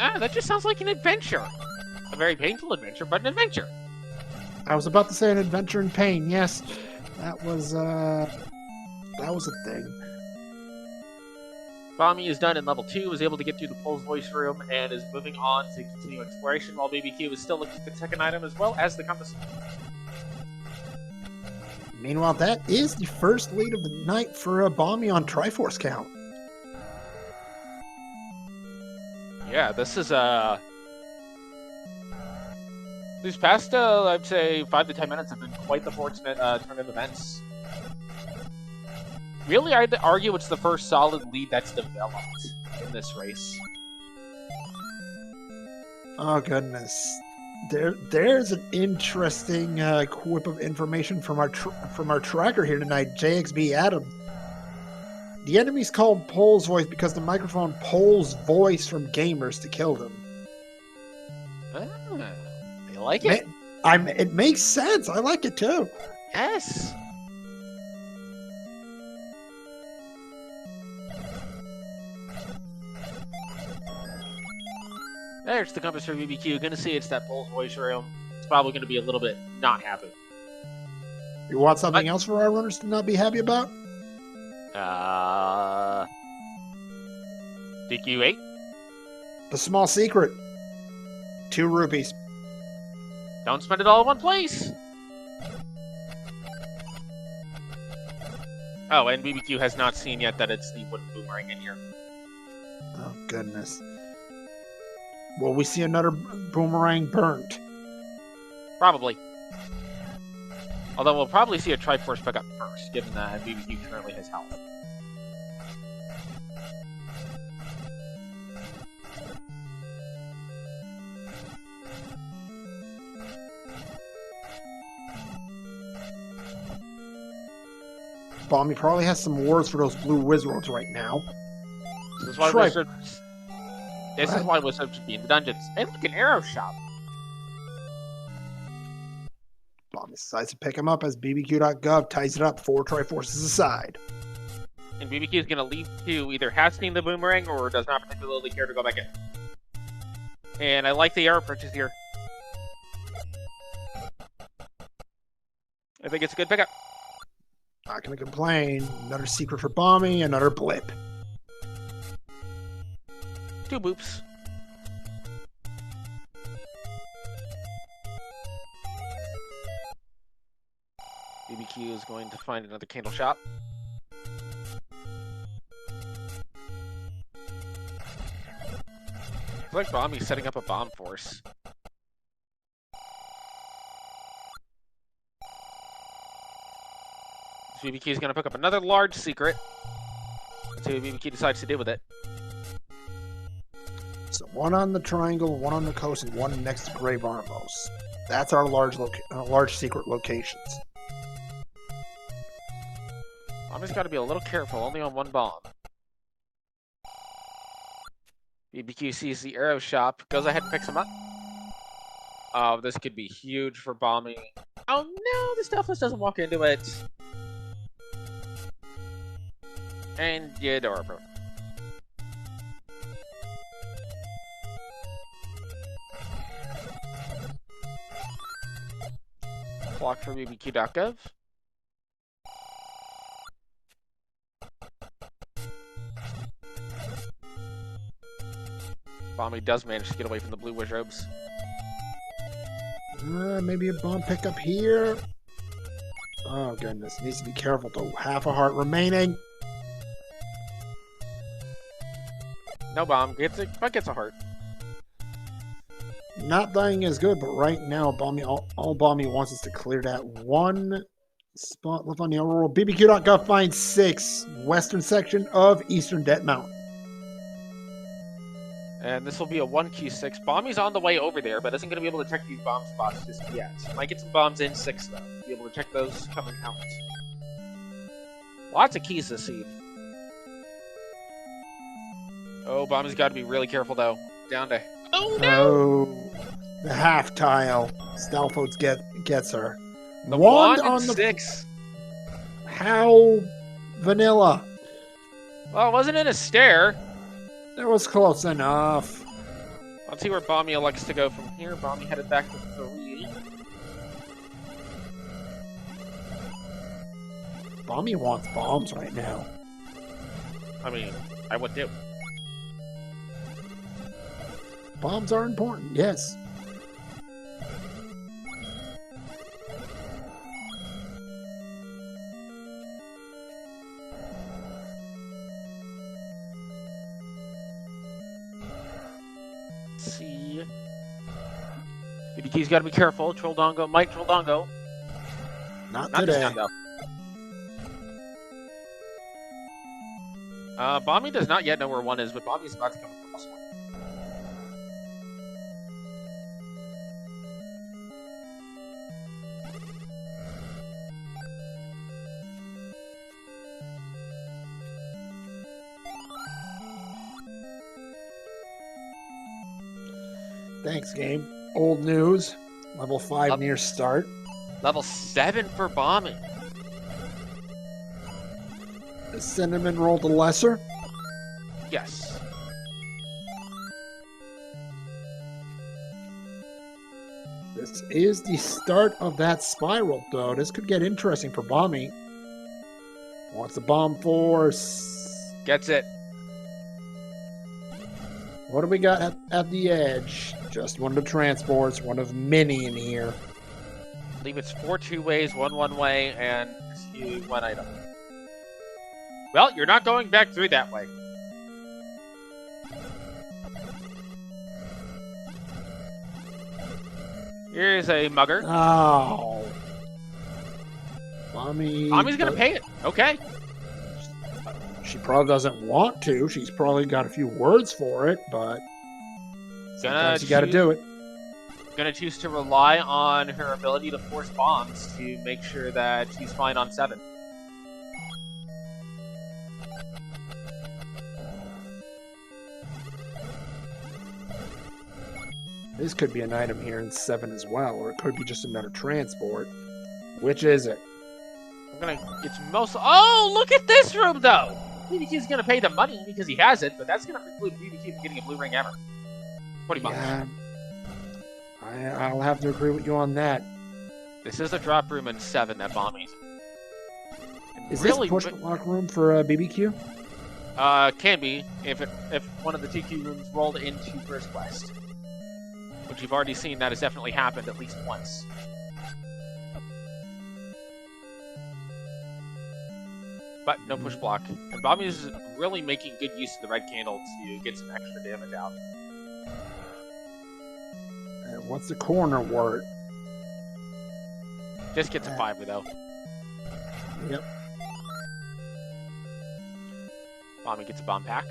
That just sounds like an adventure. A very painful adventure, but an adventure. I was about to say an adventure in pain. Yes, that was a thing. Bommy is done in level 2, is able to get through the Pole's voice room, and is moving on to continue exploration, while BBQ is still looking for the second item as well as the compass. Meanwhile, that is the first lead of the night for a Bommy on Triforce count. Yeah, this is these past, I'd say, 5 to 10 minutes have been quite the fortunate turn of events. Really, I'd argue it's the first solid lead that's developed in this race. Oh goodness, there's an interesting quip of information from our tracker here tonight, JXB Adam. The enemy's called Pole's voice because the microphone pulls voice from gamers to kill them. I like it. It makes sense. I like it too. Yes. There's the compass for BBQ. Gonna see it's that Pole's voice room. It's probably gonna be a little bit not happy. You want something else for our runners to not be happy about? DQ8? The small secret. 2 rupees. Don't spend it all in one place! Oh, and BBQ has not seen yet that it's the wooden boomerang in here. Oh, goodness. Will we see another boomerang burnt? Probably. Although we'll probably see a Triforce pick up first, given that BBQ currently has health. Bommy probably has some words for those blue wizards right now. This is why wizards. This is why wizards should be in the dungeons. And look, an arrow shop. Bommy decides to pick him up as BBQ.gov ties it up 4 Triforces aside. And BBQ is going to leave to either has seen the boomerang or does not particularly care to go back in. And I like the arrow purchase here. I think it's a good pickup. Not gonna complain. Another secret for Bommy, another blip. 2 boops. BBQ is going to find another candle shop. It's like Bommy's setting up a bomb force. BBQ is going to pick up another large secret. Let's see what BBQ decides to do with it. So 1 on the triangle, 1 on the coast, and 1 next to Grave Armos. That's our large secret locations. Bommy's got to be a little careful, only on 1 bomb. BBQ sees the arrow shop, goes ahead and picks him up. Oh, this could be huge for Bommy. Oh no, the Stealthless doesn't walk into it. And yeah, adorable. Clock for BBQ.gov. Bommy does manage to get away from the blue wizards. Maybe a bomb pickup here. Oh goodness, needs to be careful though. Half a heart remaining. No bomb, but gets a heart. Not dying is good, but right now, Bommy, all Bommy wants is to clear that 1 spot left on the overall. BBQ.gov finds 6, western section of Eastern Debt Mountain. And this will be a 1Q6. Bommy's on the way over there, but isn't going to be able to check these bomb spots just yet. Might get some bombs in 6, though. Be able to check those coming out. Lots of keys this seed. Oh, Bommy's got to be really careful, though. Down to... Oh, no! Oh, the half tile. Stalfos gets her. The wand on the 6. How vanilla. Well, it wasn't in a stair. That was close enough. Let's see where Bommy elects to go from here. Bommy headed back to 3. Bommy wants bombs right now. I mean, I would do. Bombs are important, yes. Let's see. BBQ's got to be careful. Trolldongo, Mike Trolldongo. Not Not today. this time, though. Bommy does not yet know where 1 is, but Bommy's about to come across 1. Thanks, game. Old news. Level 5 near start. Level 7 for Bommy. The Cinnamon rolled the lesser. Yes. This is the start of that spiral, though. This could get interesting for Bommy. Wants a bomb force. Gets it. What do we got at the edge? Just one of the transports, one of many in here. I believe it's 4 two-ways, 1 one-way, and 2 one item. Well, you're not going back through that way. Here's a mugger. Oh. Mommy's gonna pay it. Okay. She probably doesn't want to. She's probably got a few words for it, but sometimes you gotta do it. Gonna choose to rely on her ability to force bombs to make sure that she's fine on 7. This could be an item here in 7 as well, or it could be just another transport. Which is it? It's most. Oh, look at this room though. BBQ's gonna pay the money because he has it, but that's gonna preclude BBQ from getting a blue ring ever. Pretty much. Yeah, I'll have to agree with you on that. This is a drop room in 7 that Bommy's. Is this push block room for BBQ? Can be if one of the TQ rooms rolled into first quest, which you've already seen that has definitely happened at least once. But no push block, and Bommy's really making good use of the red candle to get some extra damage out. And what's the corner word? Just gets a 5 though. Yep. Bommy gets a bomb pack.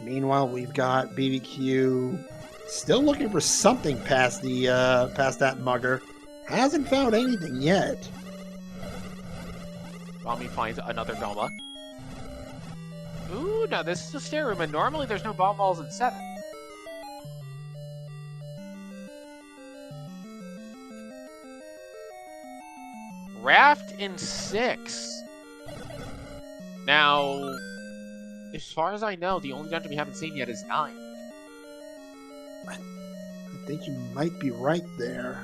Meanwhile, we've got BBQ still looking for something past the past that mugger. Hasn't found anything yet. Bommy finds another Goma. Ooh, now this is a stair room, and normally there's no bomb walls in 7. Raft in 6. Now, as far as I know, the only dungeon we haven't seen yet is 9. I think you might be right there.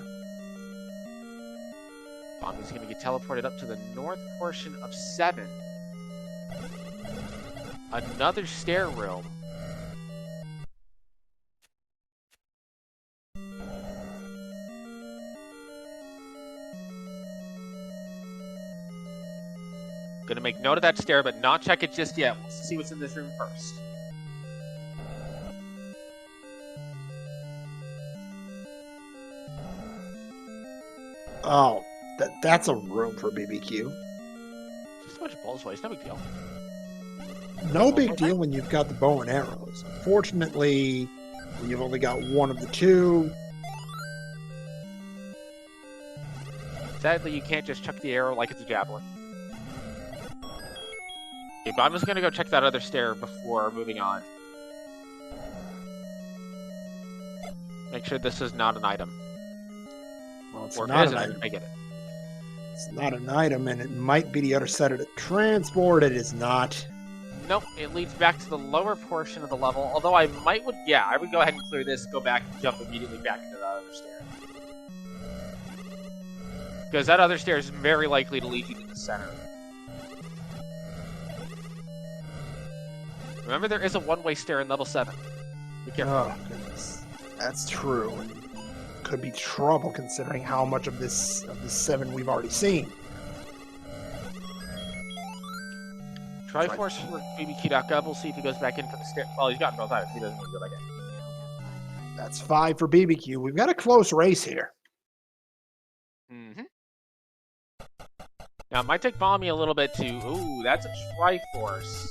Bommy's going to get teleported up to the north portion of 7. Another stair room. Gonna make note of that stair, but not check it just yet. Let's see what's in this room first. Oh, that's a room for BBQ. Just a bunch of bullet waste, no big deal. No big deal when you've got the bow and arrows. Unfortunately, when you've only got one of the two. Sadly, you can't just chuck the arrow like it's a javelin. Okay, but I'm just gonna go check that other stair before moving on. Make sure this is not an item. Well, it's Or if not it is an an item. I get it. It's not an item, and it might be the other side of the transport. It is not. Nope, it leads back to the lower portion of the level. Although I would go ahead and clear this, go back, and jump immediately back into the other stair. Because that other stair is very likely to lead you to the center. Remember, there is a one-way stair in level 7. Be careful. Oh, goodness. That's true. And could be trouble considering how much of this 7 we've already seen. Triforce for BBQ.gov. We'll see if he goes back in for the stair. Well, he's gotten both items. He doesn't want to go back in. That's 5 for BBQ. We've got a close race here. Mm-hmm. Now, it might take Bommy a little bit to... Ooh, that's a Triforce.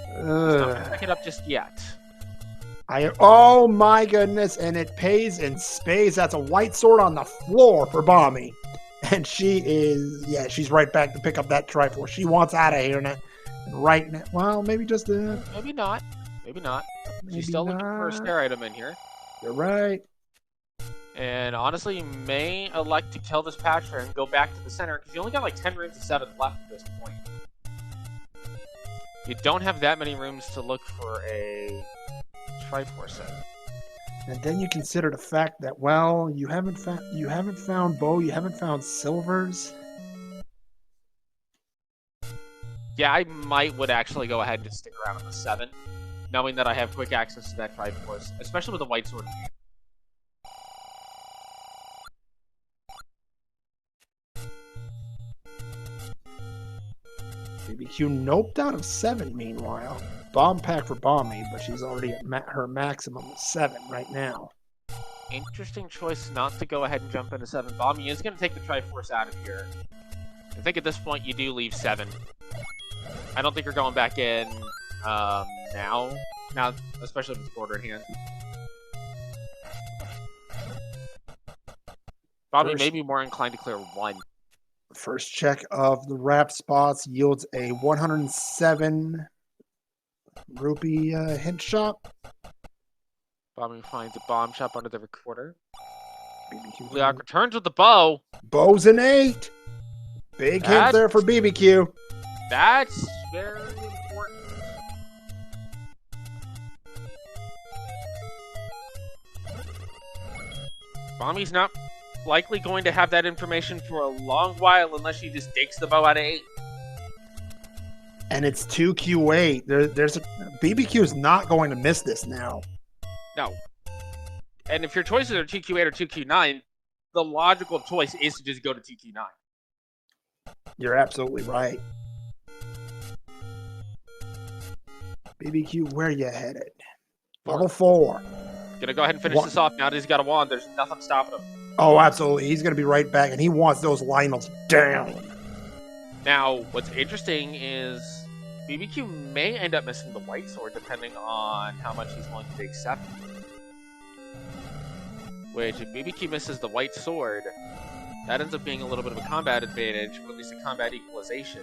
He's not going to pick it up just yet. Oh my goodness, and it pays in spades. That's a white sword on the floor for Bommy. And she is... Yeah, she's right back to pick up that Triforce. She wants out of here now. Right now, well, maybe just maybe not. Maybe not. She's still looking for a stair item in here. You're right. And honestly, you may elect to kill this patcher and go back to the center because you only got like 10 rooms of 7 left at this point. You don't have that many rooms to look for a Triforce set. And then you consider the fact that, well, you haven't found Bo, you haven't found Silvers. Yeah, I would actually go ahead and just stick around on the 7, knowing that I have quick access to that Triforce, especially with the white sword. BBQ noped out of 7, meanwhile. Bomb pack for Bommy, but she's already at her maximum of 7 right now. Interesting choice not to go ahead and jump into 7. Bommy is going to take the Triforce out of here. I think at this point you do leave 7. I don't think you're going back in now, especially with the quarter in hand. Bommy may be more inclined to clear 1. First check of the wrap spots yields a 107 rupee hint shop. Bommy finds a bomb shop under the recorder. BBQ Leok returns with the bow. Bow's an 8. Big hint there for BBQ. That's very important. Bommy's not likely going to have that information for a long while unless she just takes the bow out of 8. And it's 2Q8. BBQ is not going to miss this now. No. And if your choices are 2Q8 or 2Q9, the logical choice is to just go to 2Q9. You're absolutely right. BBQ, where you headed? Level 4. Gonna go ahead and finish this off now that he's got a wand. There's nothing stopping him. Oh, absolutely. He's going to be right back, and he wants those Lionels down. Now, what's interesting is BBQ may end up missing the white sword depending on how much he's willing to accept. Which, if BBQ misses the white sword, that ends up being a little bit of a combat advantage, or at least a combat equalization.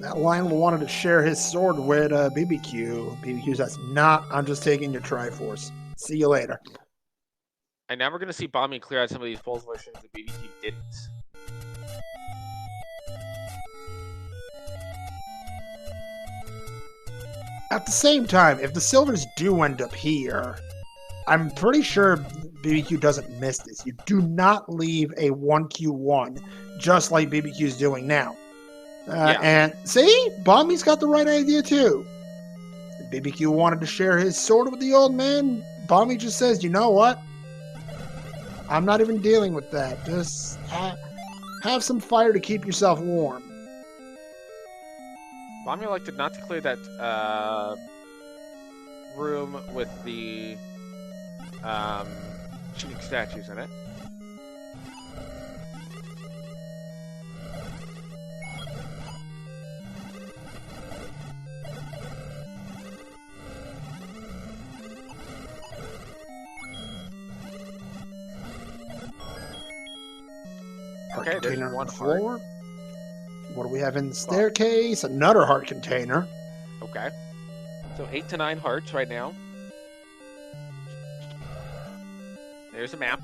That Lionel wanted to share his sword with BBQ. BBQ says, "Nah, I'm just taking your Triforce. See you later." And now we're going to see Bommy clear out some of these pole solutions that BBQ didn't. At the same time, if the Silvers do end up here, I'm pretty sure BBQ doesn't miss this. You do not leave a 1Q1 just like BBQ's doing now. And see, Bommy's got the right idea too. If BBQ wanted to share his sword with the old man, Bommy just says, "You know what? I'm not even dealing with that. Just have some fire to keep yourself warm." Bommy elected not to clear that room with the shooting statues in it. Okay, there's one heart. What do we have in the staircase? Another heart container. Okay. So 8 to 9 hearts right now. There's a map.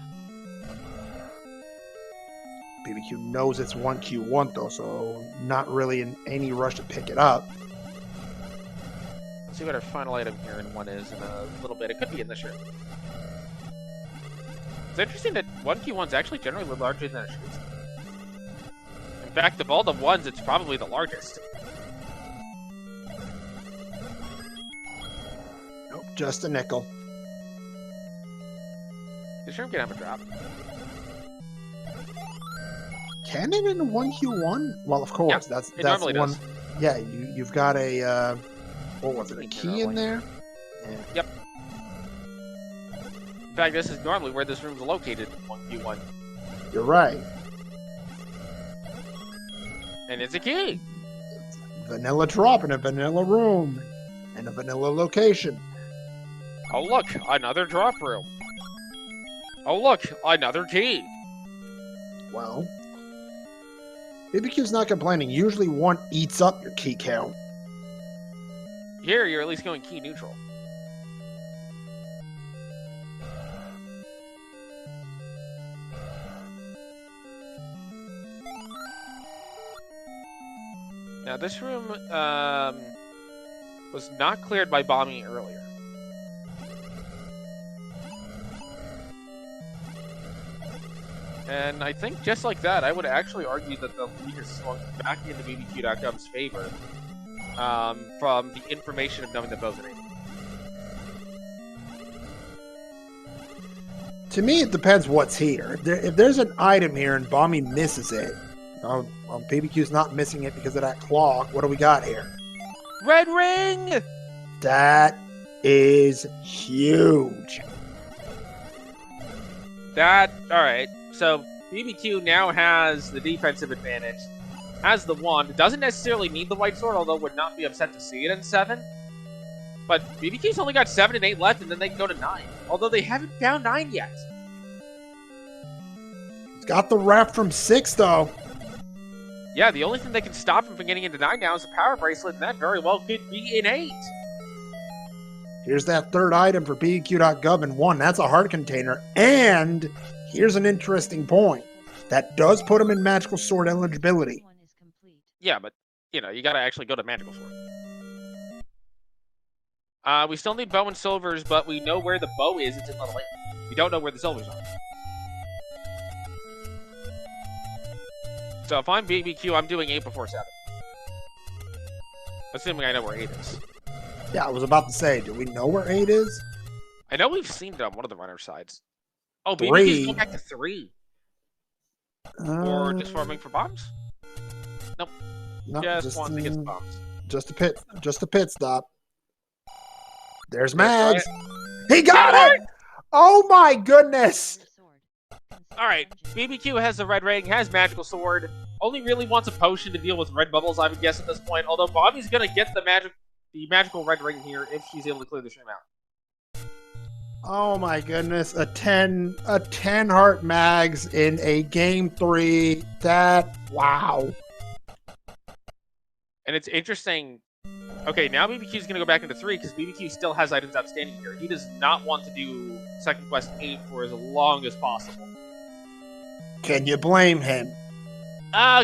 BBQ knows it's 1Q1 though, so not really in any rush to pick it up. Let's see what our final item here in 1 is in a little bit. It could be in this room. It's interesting that 1Q1 is actually generally larger than it should. In fact, of all the ones, it's probably the largest. Nope, just a nickel. This room can have a drop. Can it in 1Q1? Well, of course. Yeah, that's normally one. does. Yeah, you've got a what was it? A key in there? Yeah. Yep. In fact, this is normally where this room's located in 1Q1. You're right. And it's a key. Vanilla drop in a vanilla room. And a vanilla location. Oh, look, another drop room. Oh, look, another key. Well, BBQ's not complaining. Usually one eats up your key count. Here, you're at least going key neutral. Now, this room was not cleared by Bommy earlier. And I think just like that, I would actually argue that the lead has swung back into BBQ.gov's favor from the information of knowing that Bo's enabled. To me, it depends what's here. If there's an item here and Bommy misses it, BBQ's not missing it because of that clock. What do we got here? Red ring! That is huge. Alright. So, BBQ now has the defensive advantage, has the wand. It doesn't necessarily need the white sword, although would not be upset to see it in 7. But BBQ's only got 7 and 8 left, and then they can go to 9. Although they haven't found 9 yet. He's got the ref from 6, though. Yeah, the only thing that can stop him from getting into 9 now is a power bracelet, and that very well could be in 8. Here's that third item for BBQ.gov in 1. That's a heart container. And here's an interesting point. That does put him in magical sword eligibility. Yeah, but, you gotta actually go to magical sword. We still need bow and silvers, but we know where the bow is. It's in level 8. We don't know where the silvers are. So if I'm BBQ, I'm doing 8 before 7. Assuming I know where 8 is. Yeah, I was about to say, do we know where 8 is? I know we've seen it on one of the runner sides. Oh, 3. BBQ's going back to 3. Or just farming for bombs? Nope. No, just wants to get some bombs. Just a pit stop. There's Mags. He got it! Oh my goodness! Alright, BBQ has the red ring, has magical sword, only really wants a potion to deal with red bubbles, I would guess at this point, although Bommy's gonna get the magical red ring here if she's able to clear the stream out. Oh my goodness, a 10 heart Mags in a game 3. Wow. And it's interesting. Okay, now BBQ's going to go back into 3 because BBQ still has items outstanding here. He does not want to do Second Quest 8 for as long as possible. Can you blame him?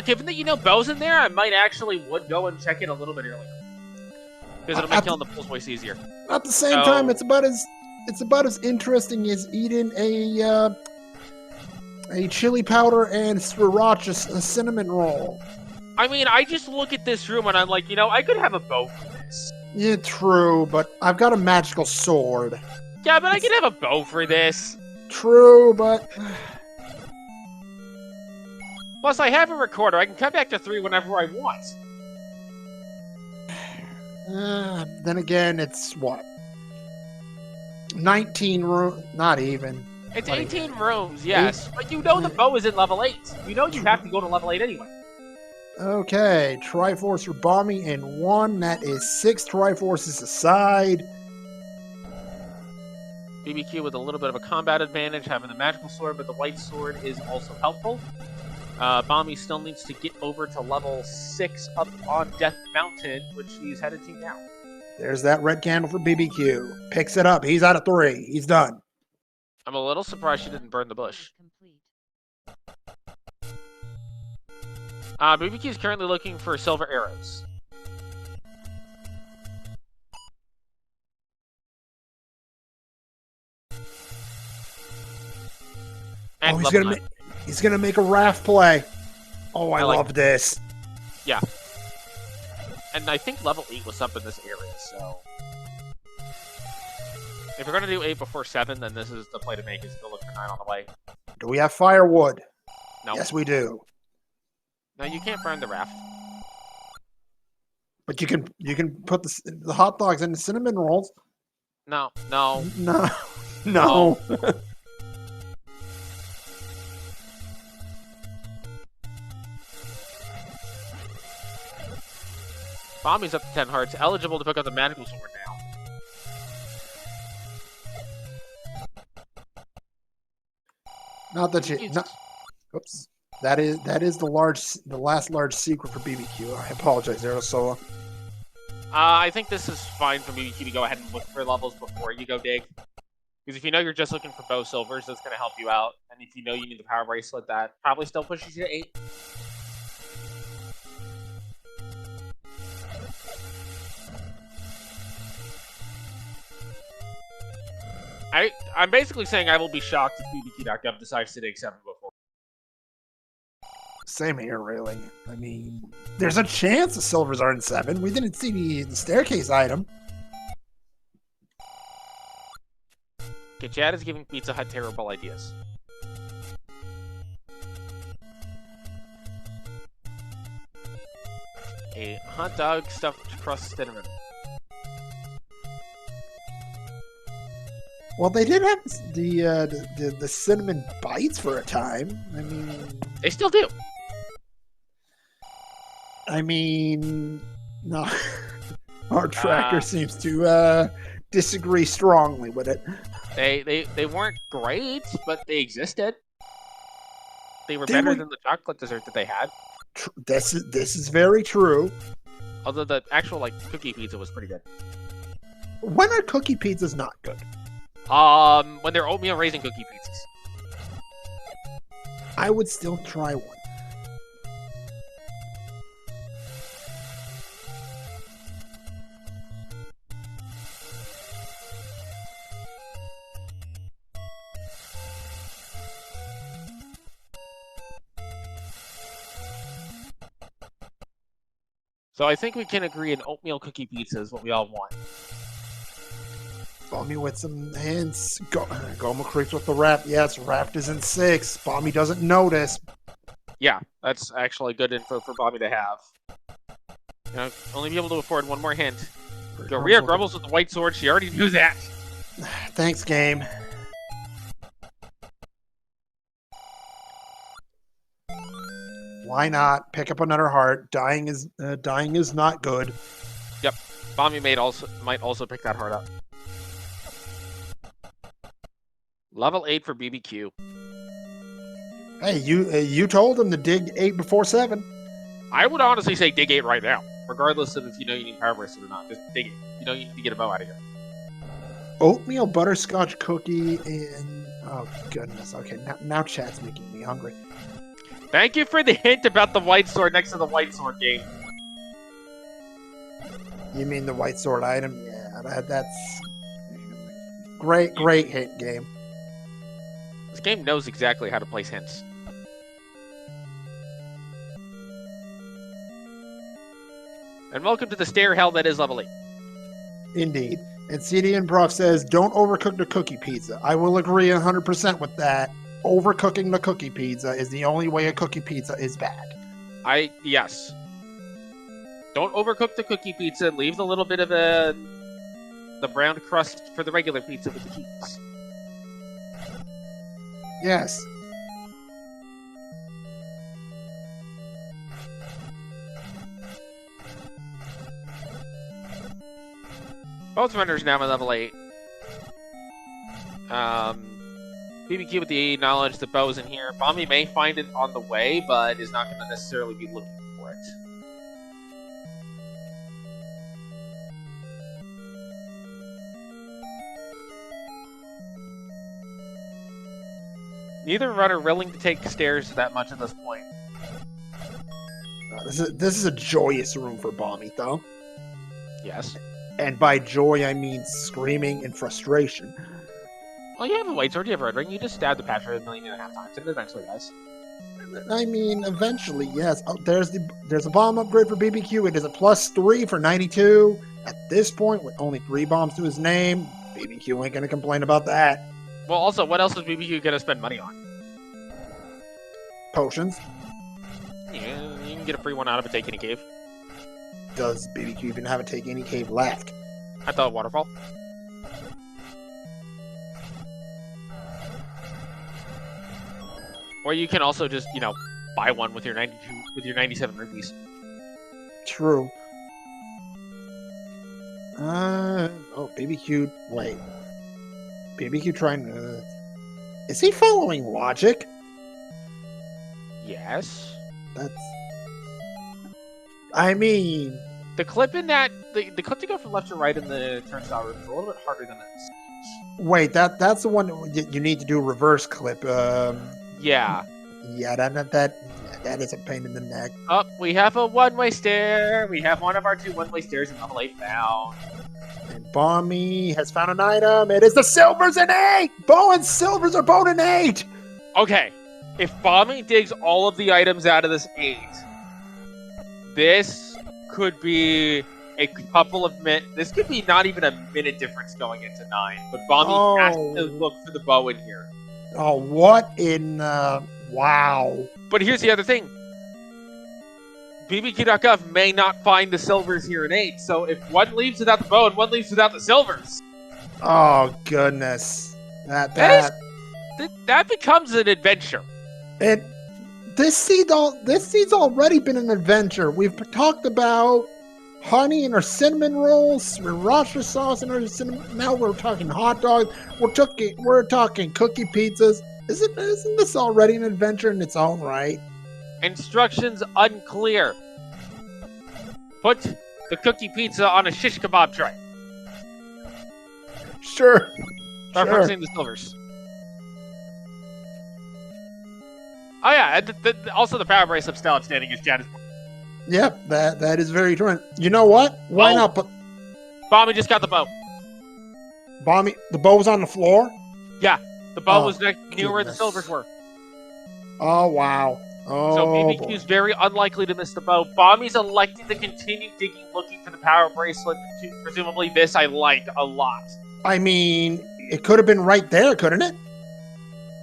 Given that Bo's in there, I might actually would go and check it a little bit earlier. Because it'll make killing the pulls voice easier. At the same time, it's about as interesting as eating a chili powder and sriracha cinnamon roll. I mean, I just look at this room and I'm like, I could have a bow for this. Yeah, true, but I've got a magical sword. Yeah, but I could have a bow for this. True, but... Plus, I have a recorder. I can come back to 3 whenever I want. Then again, it's what? 19 rooms? Not even. It's 18 rooms, yes. But the bow is in level 8. You have to go to level 8 anyway. Okay, Triforce for Bommy in 1. That is 6 Triforces aside. BBQ with a little bit of a combat advantage, having the magical sword, but the white sword is also helpful. Bommy still needs to get over to level 6 up on Death Mountain, which he's headed to now. There's that red candle for BBQ. Picks it up. He's out of 3. He's done. I'm a little surprised she didn't burn the bush. BBQ is currently looking for silver arrows. And he's gonna make a raft play. Oh, I like love this. Yeah. And I think level 8 was up in this area, so... If you're gonna do 8 before 7, then this is the play to make, is to look for 9 on the way. Do we have firewood? No. Yes, we do. No, you can't burn the raft. But you can put the hot dogs in the cinnamon rolls. No. No. Bommy's up to 10 hearts, eligible to pick up the magical sword now. Not that you. Oops. That is the last large secret for BBQ. I apologize, Aerosola. I think this is fine for BBQ to go ahead and look for levels before you go dig. Because if you know you're just looking for bow silvers, that's going to help you out. And if you know you need the power bracelet, that probably still pushes you to 8. I'm basically saying I will be shocked if BBQ.gov decides to dig 7 before. Same here, really. I mean, there's a chance the silvers are in 7. We didn't see the staircase item. Okay, Chad is giving Pizza Hut terrible ideas. A hot dog stuffed crust cinnamon. Well, they did have the cinnamon bites for a time. I mean, they still do. I mean, no. Our tracker seems to disagree strongly with it. They weren't great, but they existed. They were better than the chocolate dessert that they had. This is very true. Although the actual cookie pizza was pretty good. When are cookie pizzas not good? When they're oatmeal raisin cookie pizzas. I would still try one. So I think we can agree an oatmeal cookie pizza is what we all want. Bommy with some hints. Goma creeps with the raft. Yes, raft is in 6. Bommy doesn't notice. Yeah, that's actually good info for Bommy to have. You know, only be able to afford one more hint. Rhea grumbles with the white sword. She already knew that. Thanks, game. Why not? Pick up another heart. Dying is not good. Yep. Bommy might also pick that heart up. Level 8 for BBQ. Hey, you told him to dig 8 before 7. I would honestly say dig 8 right now, regardless of if you know you need power bracelet or not. Just dig it. You know you need to get a bow out of here. Oatmeal butterscotch cookie and oh goodness. Okay, now chat's making me hungry. Thank you for the hint about the white sword next to the white sword game. You mean the white sword item? Yeah, that's great hint, game. This game knows exactly how to place hints. And welcome to the stair hell that is level 8. Indeed. And CD and Prof says, don't overcook the cookie pizza. I will agree 100% with that. Overcooking the cookie pizza is the only way a cookie pizza is bad. Yes. Don't overcook the cookie pizza. Leave the little bit of the brown crust for the regular pizza with the cheese. Yes. Both runners now at level 8. BBQ with the knowledge that Bo's in here. Bommy may find it on the way, but is not going to necessarily be looking for it. Neither runner willing to take stairs that much at this point. This is a joyous room for Bommy, though. Yes. And by joy, I mean screaming and frustration. Well, you have a white sword, you have a red ring, you just stab the patcher 1.5 million times, and eventually, guys. I mean, eventually, yes. Oh, there's a bomb upgrade for BBQ. It is a +3 for 92. At this point, with only 3 bombs to his name, BBQ ain't gonna complain about that. Well, also, what else is BBQ gonna spend money on? Potions. Yeah, you can get a free one out of a Take Any Cave. Does BBQ even have a Take Any Cave left? I thought Waterfall. Or you can also just, buy one with your 97 rupees. True. BBQ. Wait. BBQ trying to. Is he following logic? Yes. I mean. The clip in that. The clip to go from left to right in the turnstile room is a little bit harder than it seems. Wait, that's the one you need to do reverse clip. Yeah. Yeah, that is a pain in the neck. Oh, we have a one-way stair. We have one of our 2 one-way stairs in level 8 found. And Bommy has found an item. It is the silvers and 8! Bo and silvers are both an 8! Okay, if Bommy digs all of the items out of this 8, this could be a couple of minutes. This could be not even a minute difference going into 9. But Bommy has to look for the bow in here. Oh, what in wow. But here's the other thing. BBQ.gov may not find the silvers here in 8, so if one leaves without the bow and one leaves without the silvers... Oh, goodness. That becomes an adventure. This seed's already been an adventure. We've talked about honey in our cinnamon rolls, sriracha sauce in our cinnamon. Now we're talking hot dogs. We're talking cookie pizzas. Isn't this already an adventure in its own right? Instructions unclear. Put the cookie pizza on a shish kebab tray. Sure. Referencing the silvers. Oh yeah, and also the power bracelet still outstanding as Janice. Yep, that is very true. You know what? Why not put... Bommy just got the bow. Bommy, the bow was on the floor? Yeah, the bow was near where the silvers were. Oh, wow. Oh, so BBQ's very unlikely to miss the bow. Bommy's elected to continue digging, looking for the power bracelet. Presumably this I like a lot. I mean, it could have been right there, couldn't it?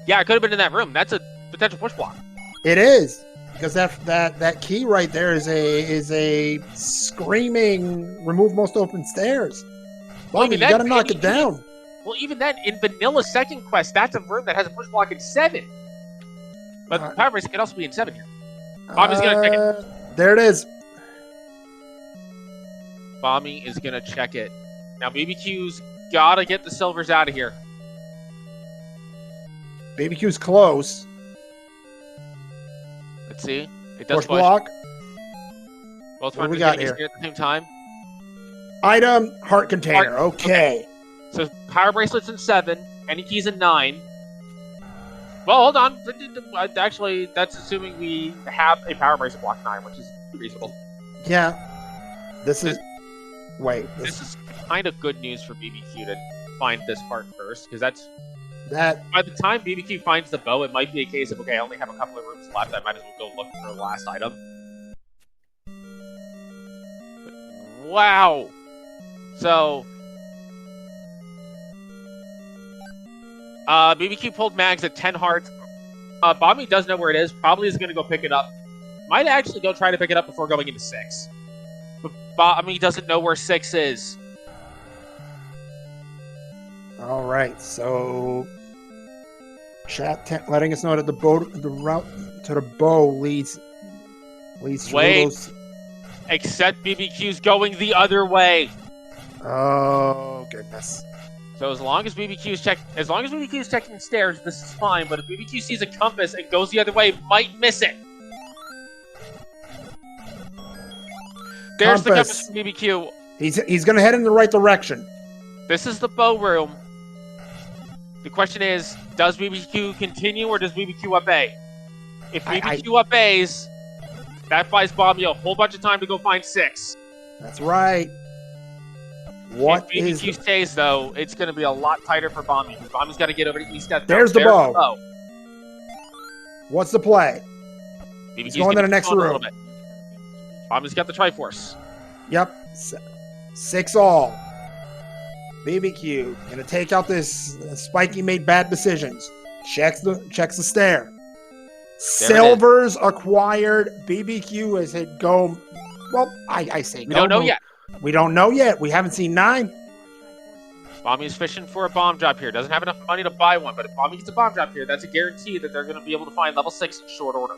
Yeah, it could have been in that room. That's a potential push block. It is. Because that key right there is a screaming remove most open stairs. Bommy, you gotta knock it down. Well, even then, in vanilla second quest, that's a room that has a push block in 7. But the power bracelet can also be in 7 here. Bommy's gonna check it. There it is. Bommy is gonna check it. Now BBQ's gotta get the silvers out of here. BBQ's close. Let's see. It does push block. Both what we got here? At the same time. Item, heart container. Okay. So power bracelet's in 7. Any keys in 9. Well, hold on. Actually, that's assuming we have a power bracelet block 9, which is reasonable. Yeah. This is kind of good news for BBQ to find this part first, because that by the time BBQ finds the bow, it might be a case of, okay, I only have a couple of rooms left, I might as well go look for the last item. But, wow! So, BBQ pulled mags at 10 hearts. Bommy does know where it is, probably is going to go pick it up. Might actually go try to pick it up before going into 6. But Bommy doesn't know where 6 is. All right, so chat letting us know that the route to the bow leads through those. Except BBQ's going the other way. Oh goodness! So as long as BBQ is checking stairs, this is fine. But if BBQ sees a compass and goes the other way, might miss it. There's the compass from BBQ. He's gonna head in the right direction. This is the bow room. The question is, does BBQ continue or does BBQ obey? If BBQ obeys, that buys Bommy a whole bunch of time to go find 6. That's right. If BBQ stays, though, it's going to be a lot tighter for Bommy. Bommy's got to get over to East Death. There's the bow. What's the play? BBQ's going to the next room. Bommy's got the Triforce. Yep. 6 all. BBQ gonna take out this Spiky made bad decisions. Checks the stair. Silvers acquired. BBQ has hit go. Well, I say we don't know yet. We don't know yet. We haven't seen 9. Bommy's fishing for a bomb drop here. Doesn't have enough money to buy one, but if Bommy gets a bomb drop here, that's a guarantee that they're going to be able to find level 6 in short order.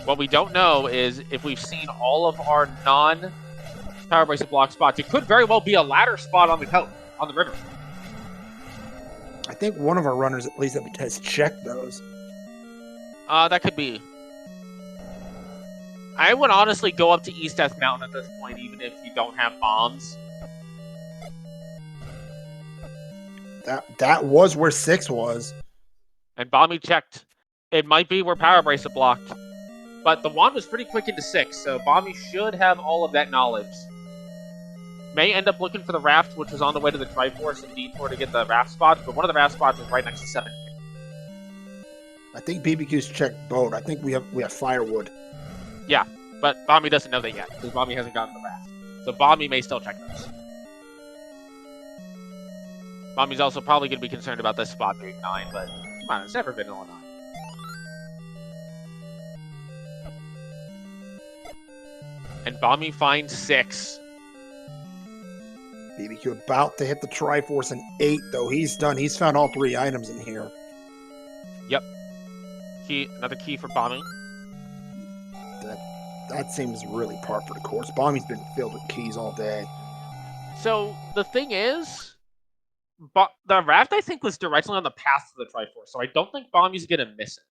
What we don't know is if we've seen all of our non-Power Bracelet block spots. It could very well be a ladder spot on the river. I think one of our runners at least has checked those. That could be. I would honestly go up to East Death Mountain at this point, even if you don't have bombs. That was where 6 was. And Bommy checked. It might be where Power Bracelet blocked. But the wand was pretty quick into 6, so Bommy should have all of that knowledge. May end up looking for the raft, which was on the way to the Triforce and Detour to get the raft spots, but one of the raft spots is right next to 7. I think BBQ's checked boat. I think we have firewood. Yeah, but Bommy doesn't know that yet, because Bommy hasn't gotten the raft. So Bommy may still check those. Bommy's also probably going to be concerned about this spot being 9, but come on, it's never been all 9. And Bommy finds 6. BBQ about to hit the Triforce in 8, though. He's done. He's found all 3 items in here. Yep. Another key for Bommy. That seems really par for the course. Bommy's been filled with keys all day. So the thing is, the raft I think was directly on the path to the Triforce, so I don't think Bommy's gonna miss it.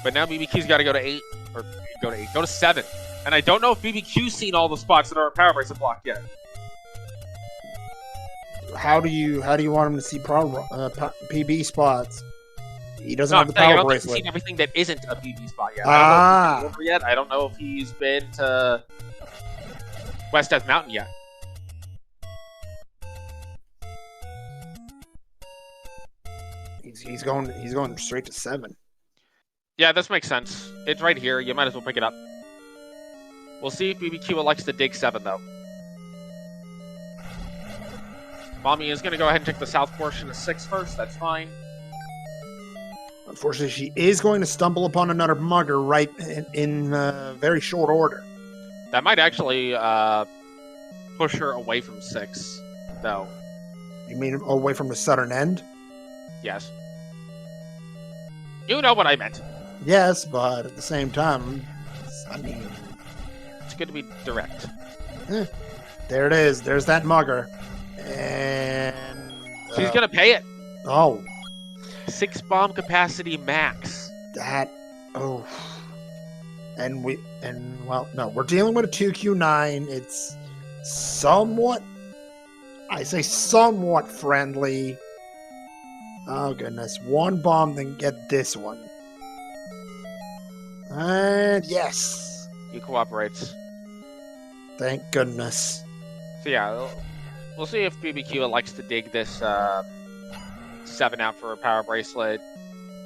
But now BBQ's got to go to 8, or go to 7. And I don't know if BBQ's seen all the spots that are Power Bracelet blocked yet. How do you want him to see PB spots? He doesn't have the Power I don't Bracelet. think he's seen everything that isn't a PB spot yet. I don't know if he's been to West Death Mountain yet. He's going straight to 7. Yeah, this makes sense. It's right here. You might as well pick it up. We'll see if BBQ elects to dig 7, though. Bommy is going to go ahead and take the south portion of 6 first. That's fine. Unfortunately, she is going to stumble upon another mugger right in very short order. That might actually push her away from 6, though. You mean away from the southern end? Yes. You know what I meant. Yes, but at the same time, I mean... It's good to be direct. There it is. There's that mugger. And... she's going to pay it. Oh. 6 bomb capacity max. That... Oh. No, we're dealing with a 2Q9. It's somewhat... I say somewhat friendly. Oh, goodness. 1 bomb, then get this one. And yes. He cooperates. Thank goodness. So yeah, we'll see if BBQ likes to dig this 7 out for a Power Bracelet.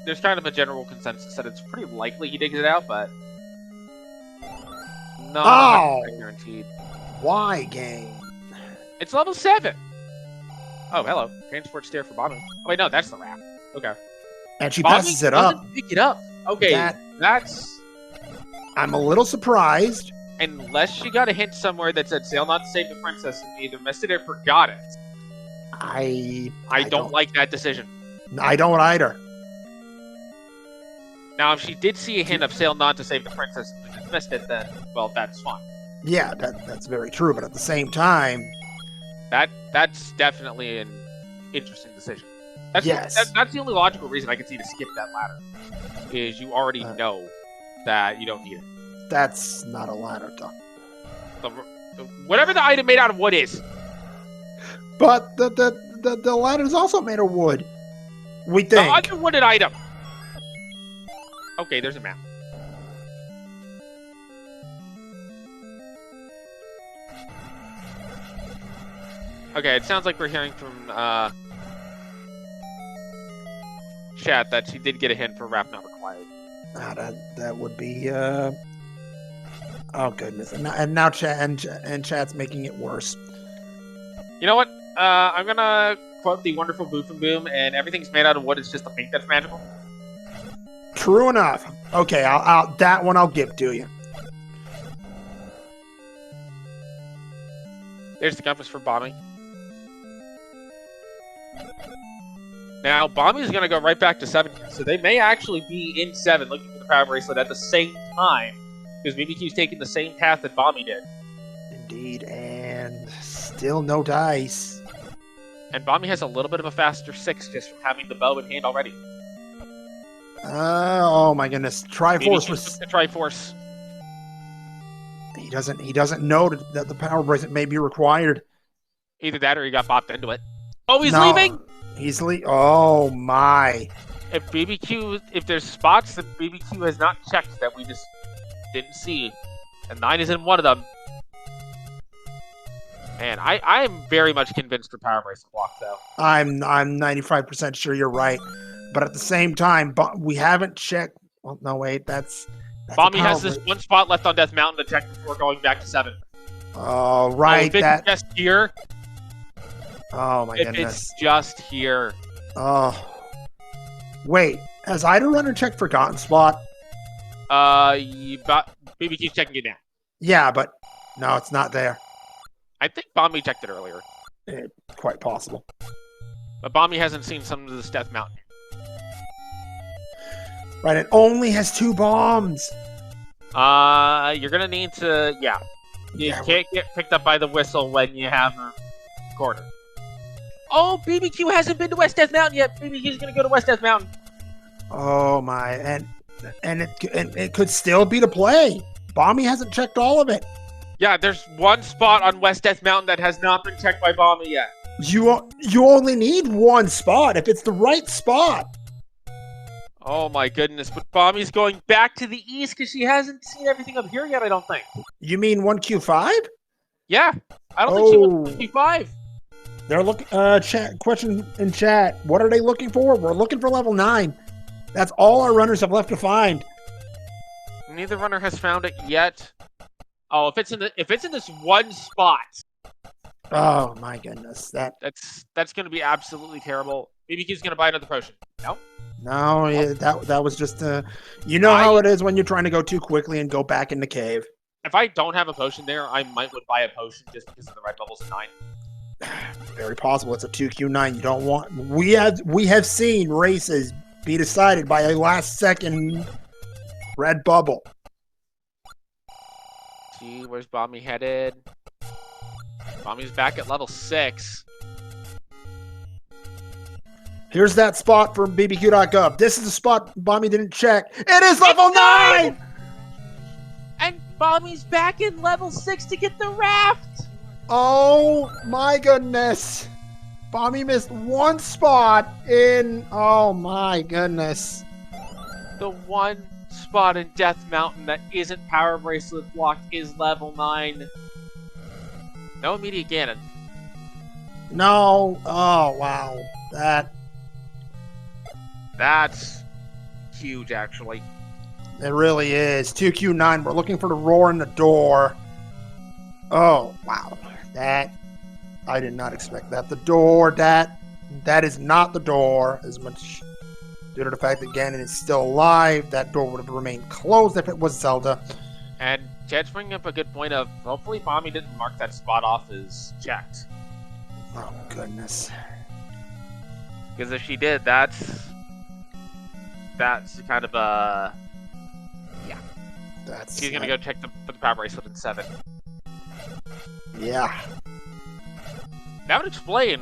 There's kind of a general consensus that it's pretty likely he digs it out, but not guaranteed. Why, game? It's level 7. Oh, hello. Transport stair for Bommy. Oh, wait, no, that's the raft. Okay. And she passes it up. Pick it up. Okay, that's... I'm a little surprised. Unless she got a hint somewhere that said sail not to save the princess and either missed it or forgot it. I don't like that decision. I don't either. Now, if she did see a hint of sail not to save the princess and dismissed it, then, well, that's fine. Yeah, that's very true. But at the same time, that's definitely an interesting decision. yes, That's the only logical reason I can see to skip that ladder. Is you already know that you don't need it. that's not a ladder, though. Whatever the item made out of wood is. But the ladder is also made of wood. We The think. other wooden item. Okay, there's a map. Okay, it sounds like we're hearing from chat that she did get a hint for rap not required. That would be oh goodness, and now chat's making it worse. You know what? I'm gonna quote the wonderful Boof and Boom, and everything's made out of wood. It's just the paint that's magical. True enough. Okay, I'll that one I'll give to you. There's the compass for Bommy. Now, Bommy's going to go right back to 7, so they may actually be in 7 looking for the power bracelet at the same time, because BBQ's taking the same path that Bommy did. Indeed, and still no dice. And Bommy has a little bit of a faster 6 just from having the bow in hand already. Oh my goodness, Triforce was the Triforce. He doesn't know that the power bracelet may be required. Either that or he got bopped into it. Oh, he's leaving! He's oh my. If there's spots that BBQ has not checked that we just didn't see, and 9 is in one of them. Man, I am very much convinced for power bracelet block though. I'm 95% sure you're right. But at the same time, we haven't checked. Well, no, wait, that's Bommy has this one spot left on Death Mountain to check before going back to 7. Oh, right. If it's just here. Oh, my goodness. If it's just here. Oh. Wait, has Ida Runner checked Forgotten Spot? BBQ's checking it now. Yeah, but no, it's not there. I think Bommy checked it earlier. Quite possible. But Bommy hasn't seen some of this Death Mountain. Right, it only has 2 bombs. You're gonna need to, You can't get picked up by the whistle when you have a quarter. Oh, BBQ hasn't been to West Death Mountain yet. BBQ's gonna go to West Death Mountain. Oh my, and it could still be the play. Bommy hasn't checked all of it. Yeah, there's one spot on West Death Mountain that has not been checked by Bommy yet. You only need 1 spot if it's the right spot. Oh my goodness, but Bommy's going back to the east because she hasn't seen everything up here yet, I don't think. You mean 1Q5? Yeah, I don't think she went to 1Q5. They're looking, question in chat. What are they looking for? We're looking for level 9. That's all our runners have left to find. Neither runner has found it yet. Oh, if it's in this one spot. Oh my goodness, that's going to be absolutely terrible. BBQ's going to buy another potion. No. No, yeah, that was just you know how it is when you're trying to go too quickly and go back in the cave. If I don't have a potion there, I might would buy a potion just because of the red bubbles at 9. Very possible. It's a 2Q9. You don't want. We have seen races be decided by a last second red bubble. See, where's Bommy headed? Bommy's back at level 6. Here's that spot from BBQ.gov. This is the spot Bommy didn't check. It is level 9! And Bommy's back in level 6 to get the raft! Oh my goodness. Bommy missed 1 spot in... Oh my goodness. The one spot in Death Mountain that isn't power bracelet blocked is level 9. No immediate Ganon. No. Oh, wow. That's huge, actually. It really is. 2Q9. We're looking for the roar in the door. Oh, wow. I did not expect that. The door, that is not the door. As much due to the fact that Ganon is still alive, that door would have remained closed if it was Zelda. And Jed's bringing up a good point of, hopefully Bommy didn't mark that spot off as checked. Oh, goodness. Because if she did, that's that's kind of yeah. That's He's gonna go check for the power bracelet in 7. Yeah. That would explain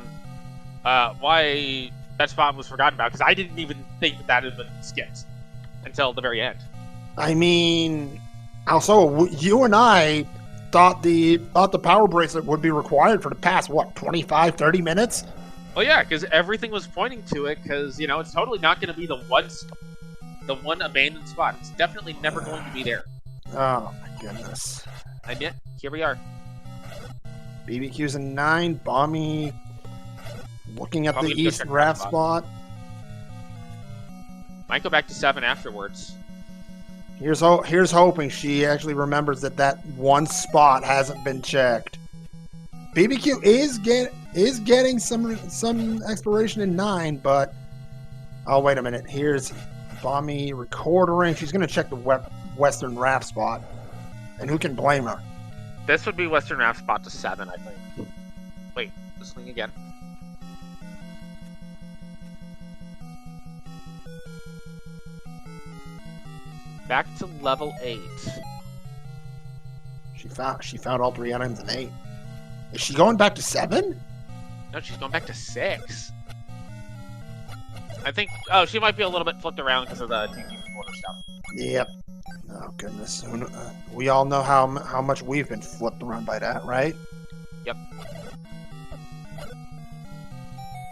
why that spot was forgotten about, because I didn't even think that had been skipped until the very end. I mean, also, you and I thought the power bracelet would be required for the past, what, 25, 30 minutes? Well, yeah, because everything was pointing to it, because, you know, it's totally not going to be the one abandoned spot. It's definitely never going to be there. Oh, my goodness. And yet, here we are. BBQ's in 9, Bommy looking at Probably the east raft spot. Might go back to 7 afterwards. Here's hoping she actually remembers that one spot hasn't been checked. BBQ is getting some exploration in 9, but oh, wait a minute. Here's Bommy recording. She's gonna check the western raft spot, and who can blame her? This would be western raft spot to 7, I think. Wait, listening again. Back to level 8. She found all 3 items in 8. Is she going back to 7? No, she's going back to 6. I think. Oh, she might be a little bit flipped around because of the TG recorder stuff. Yep. Oh goodness. We all know how much we've been flipped around by that, right? Yep.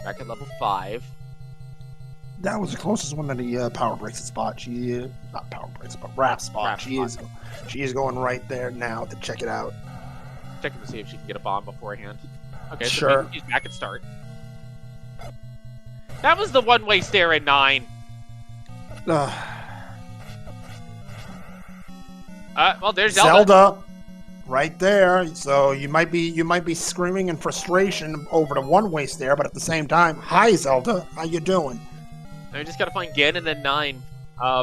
Back at level 5. That was the closest one to the power bracelet spot. Not power bracelet, but raft spot. She is going right there now to check it out. Checking to see if she can get a bomb beforehand. Okay, so sure. She's back at start. That was the one-way stare in 9. Well, there's Zelda, right there. So you might be screaming in frustration over the one-way stare, but at the same time, hi Zelda, how you doing? Now we just gotta find Ganon in 9.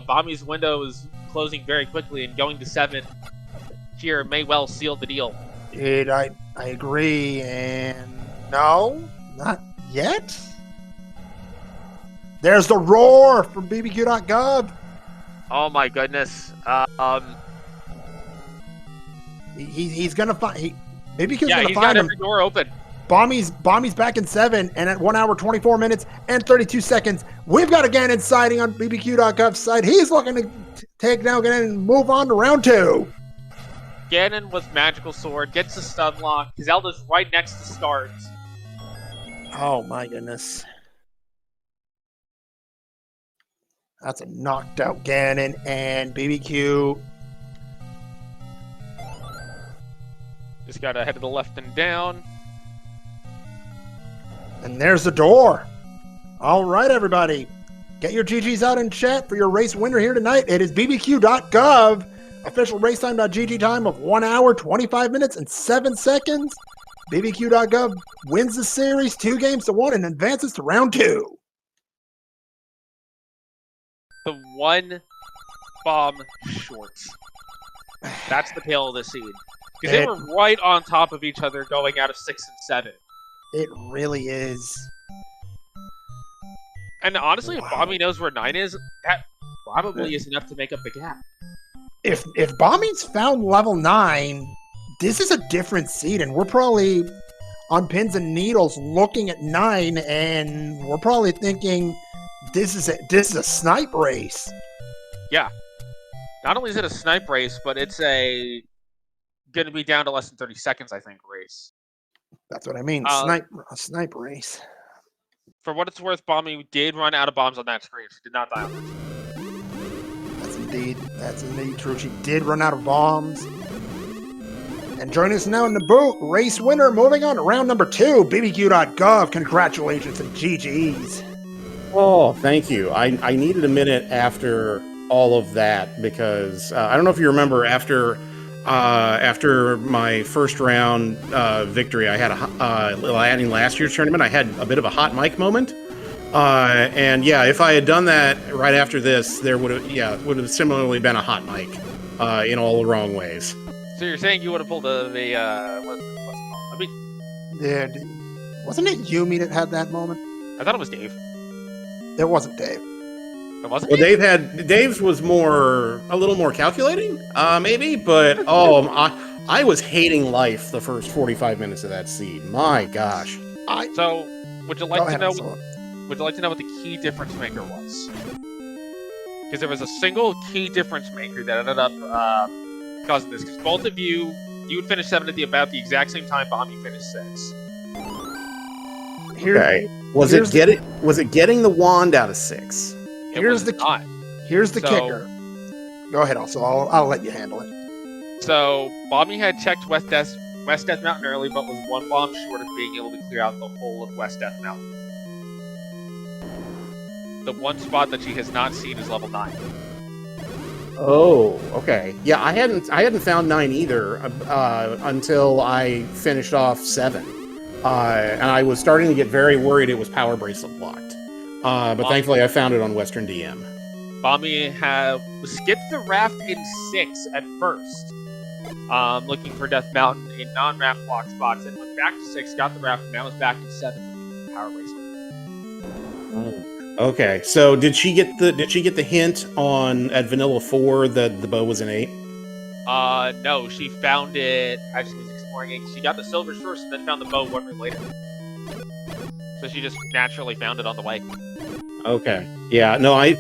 Bommy's window is closing very quickly, and going to 7 here may well seal the deal. I agree, and no, not yet. There's the roar from BBQ.gov. Oh my goodness. He's gonna find. BBQ's yeah, gonna he's find got him. every door open. Bommy's back in 7, and at 1 hour, 24 minutes, and 32 seconds, we've got a Ganon sighting on BBQ.gov's side. He's looking to take down Ganon and move on to round 2. Ganon with Magical Sword gets the stun lock. Zelda's right next to start. Oh my goodness. That's a knocked out Ganon, and BBQ. Just gotta head to the left and down. And there's the door. All right, everybody. Get your GGs out in chat for your race winner here tonight. It is BBQ.gov. Official race time.gg time of 1 hour, 25 minutes, and 7 seconds. BBQ.gov wins the series 2-1 and advances to round 2. The one bomb shorts. That's the tale of the scene. Because they were right on top of each other going out of 6 and 7. It really is. And honestly, if Bommy knows where 9 is, that probably is enough to make up the gap. If Bommy's found level 9, this is a different seed, and we're probably on pins and needles looking at 9, and we're probably thinking this is a snipe race. Yeah. Not only is it a snipe race, but it's going to be down to less than 30 seconds, I think, race. That's what I mean. A snipe race. For what it's worth, Bommy did run out of bombs on that screen. She did not die on it. That's indeed true. She did run out of bombs. And joining us now in the booth, race winner, moving on to round number 2, BBQ.gov. Congratulations and GG's. Oh, thank you. I needed a minute after all of that because I don't know if you remember after my first round victory, I had adding last year's tournament, I had a bit of a hot mic moment. And yeah, if I had done that right after this, there would have similarly been a hot mic in all the wrong ways. So you're saying you would have pulled what's it called? I mean, yeah, wasn't it Yumi that had that moment? I thought it was Dave. It wasn't Dave. It wasn't. Well, Dave's was a little more calculating, maybe, but I was hating life the first 45 minutes of that seed. My gosh. So, would you like to know? Someone. Would you like to know what the key difference maker was? Because there was a single key difference maker that ended up causing this. Because both of you would finish 7 at about the exact same time Bommy finished 6. Okay. Was it getting the wand out of 6? Here's the So- kicker. Go ahead. Also, I'll let you handle it. So Bommy had checked West Death Mountain early, but was 1 bomb short of being able to clear out the whole of West Death Mountain. The one spot that she has not seen is level 9. Oh, okay. Yeah, I hadn't found 9 either until I finished off 7. And I was starting to get very worried it was power bracelet blocked. But thankfully I found it on Western DM. Bommy skipped the raft in 6 at first, looking for Death Mountain in non-raft block spots, and went back to 6, got the raft, and now is back in 7 with the power bracelet. Okay, so did she get the hint at Vanilla 4 that the bow was an 8? No, she found it as she was exploring it. She got the silvers first, and then found the bow 1 room later. So she just naturally found it on the way. Okay. Yeah, no, I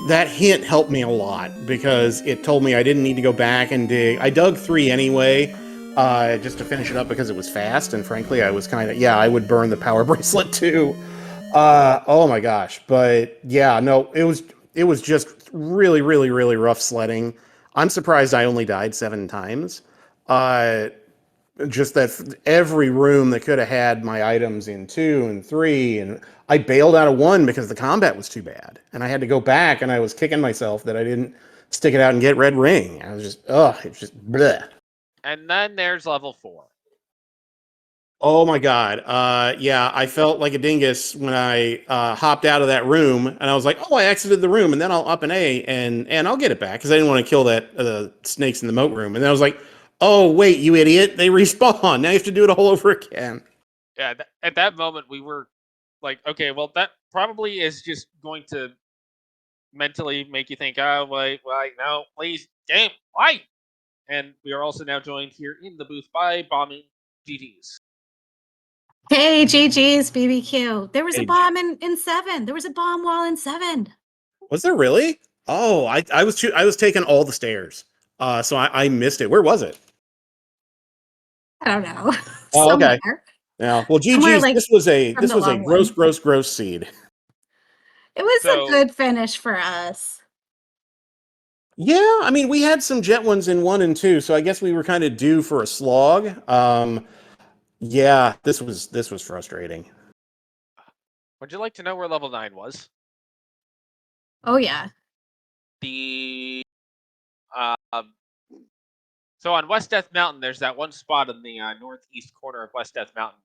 that hint helped me a lot because it told me I didn't need to go back and dig. I dug 3 anyway, just to finish it up because it was fast, and frankly, I was I would burn the power bracelet too. Oh my gosh. But yeah, no, it was just really, really, really rough sledding. I'm surprised I only died 7 times. Just that every room that could have had my items in 2 and 3, and I bailed out of 1 because the combat was too bad. And I had to go back, and I was kicking myself that I didn't stick it out and get red ring. I was just, it was just bleh. And then there's level 4. Oh my god. Yeah, I felt like a dingus when I hopped out of that room, and I was like, oh, I exited the room, and then I'll up an A, and I'll get it back, because I didn't want to kill that snakes in the moat room. And then I was like, oh, wait, you idiot, they respawn. Now you have to do it all over again. Yeah, at that moment, we were like, okay, well, that probably is just going to mentally make you think, oh, wait, no, please, game, why? And we are also now joined here in the booth by Bommy GG's. Hey, GG's, BBQ. There was Hey, a bomb in 7. There was a bomb wall in 7. Was there really? Oh, I was taking all the stairs. So I missed it. Where was it? I don't know. Oh, okay. Somewhere. Yeah. Well, Somewhere, GG's, like, this was a from the long gross seed. It was So- a good finish for us. Yeah, I mean, we had some jet ones in 1 and 2, so I guess we were kind of due for a slog. Yeah, this was frustrating. Would you like to know where level 9 was? Oh, yeah. So on West Death Mountain, there's that one spot in the northeast corner of West Death Mountain.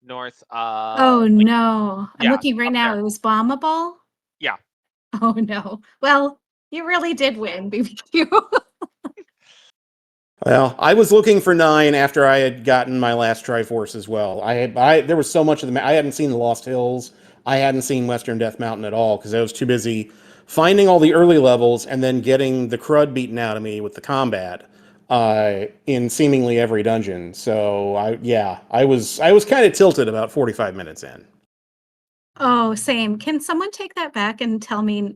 North. Oh, no. I'm yeah, looking right up now. there. It was bombable? Yeah. Oh, no. Well, you really did win, BBQ. Well, I was looking for 9 after I had gotten my last Triforce as well. There was so much of I hadn't seen the Lost Hills. I hadn't seen Western Death Mountain at all because I was too busy finding all the early levels and then getting the crud beaten out of me with the combat in seemingly every dungeon. So I was kind of tilted about 45 minutes in. Oh, same. Can someone take that back and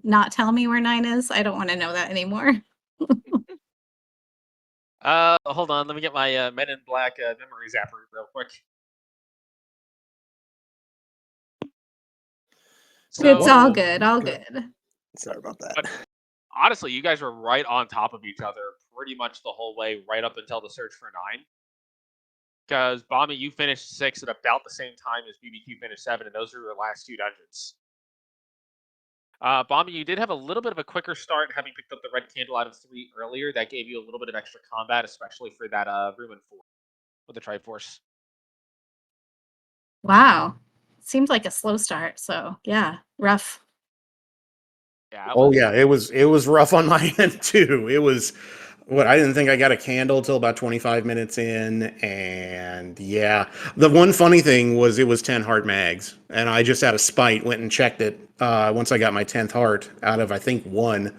not tell me where 9 is? I don't want to know that anymore. Hold on, let me get my Men in Black memory zapper real quick. It's all So, good. All good. Sorry about that. But honestly, you guys were right on top of each other pretty much the whole way, right up until the search for 9. Because Bommy, you finished 6 at about the same time as BBQ finished 7, and those were your last 2 dungeons. Bomby, you did have a little bit of a quicker start, having picked up the red candle out of 3 earlier. That gave you a little bit of extra combat, especially for that room in 4 with the Triforce. Wow. Seems like a slow start. So, yeah, rough. Yeah. Oh yeah, it was rough on my end too. It was I didn't think I got a candle till about 25 minutes in, and yeah. The one funny thing was it was 10 heart mags, and I just out of spite went and checked it once I got my 10th heart out of I think one,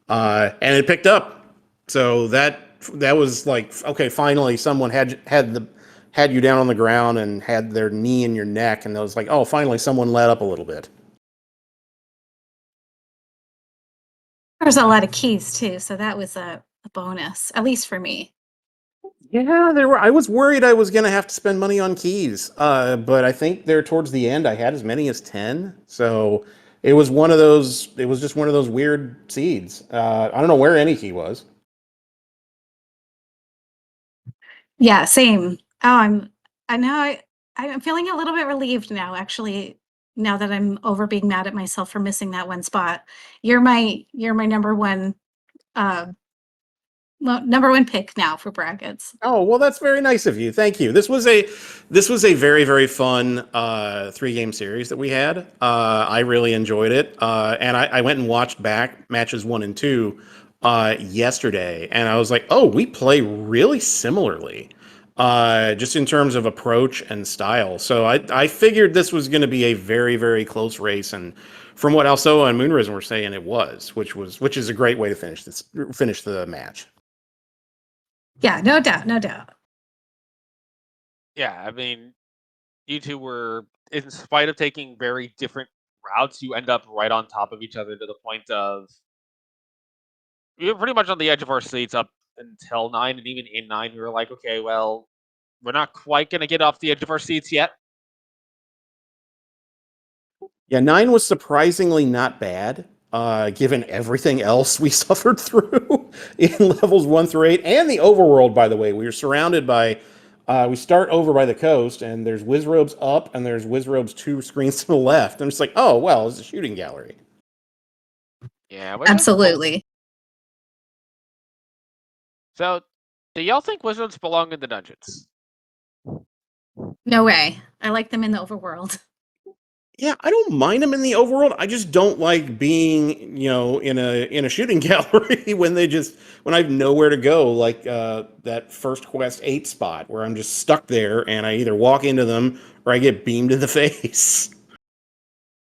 and it picked up. So that was like, okay, finally someone had you down on the ground and had their knee in your neck, and I was like, oh, finally someone let up a little bit. There's a lot of keys too, so that was a bonus, at least for me. Yeah, there were. I was worried I was gonna have to spend money on keys, but I think there towards the end I had as many as 10. So it was one of those. It was just one of those weird seeds. I don't know where any key was. Yeah, same. Oh, I'm feeling a little bit relieved now, actually, now that I'm over being mad at myself for missing that one spot. You're my number one number one pick now for brackets. Oh well, that's very nice of you. Thank you. This was a very very fun 3-game series that we had. I really enjoyed it, and I went and watched back matches 1 and 2 yesterday, and I was like, oh, we play really similarly, just in terms of approach and style. So I figured this was going to be a very very close race, and from what Alsoa and Moonrisen were saying, it was, which is a great way to finish the match. Yeah, no doubt, no doubt. Yeah, I mean, you two were, in spite of taking very different routes, you end up right on top of each other to the point of we were pretty much on the edge of our seats up until 9, and even in 9, we were like, okay, well, we're not quite going to get off the edge of our seats yet. Yeah, 9 was surprisingly not bad, given everything else we suffered through in levels 1 through 8, and the overworld. By the way, we were surrounded by. We start over by the coast, and there's Wizrobes up, and there's Wizrobes 2 screens to the left. I'm just like, oh well, it's a shooting gallery. Yeah, Absolutely. So, do y'all think wizards belong in the dungeons? No way. I like them in the overworld. Yeah, I don't mind them in the overworld. I just don't like being, in a shooting gallery when I have nowhere to go, like that first quest 8 spot where I'm just stuck there and I either walk into them or I get beamed in the face.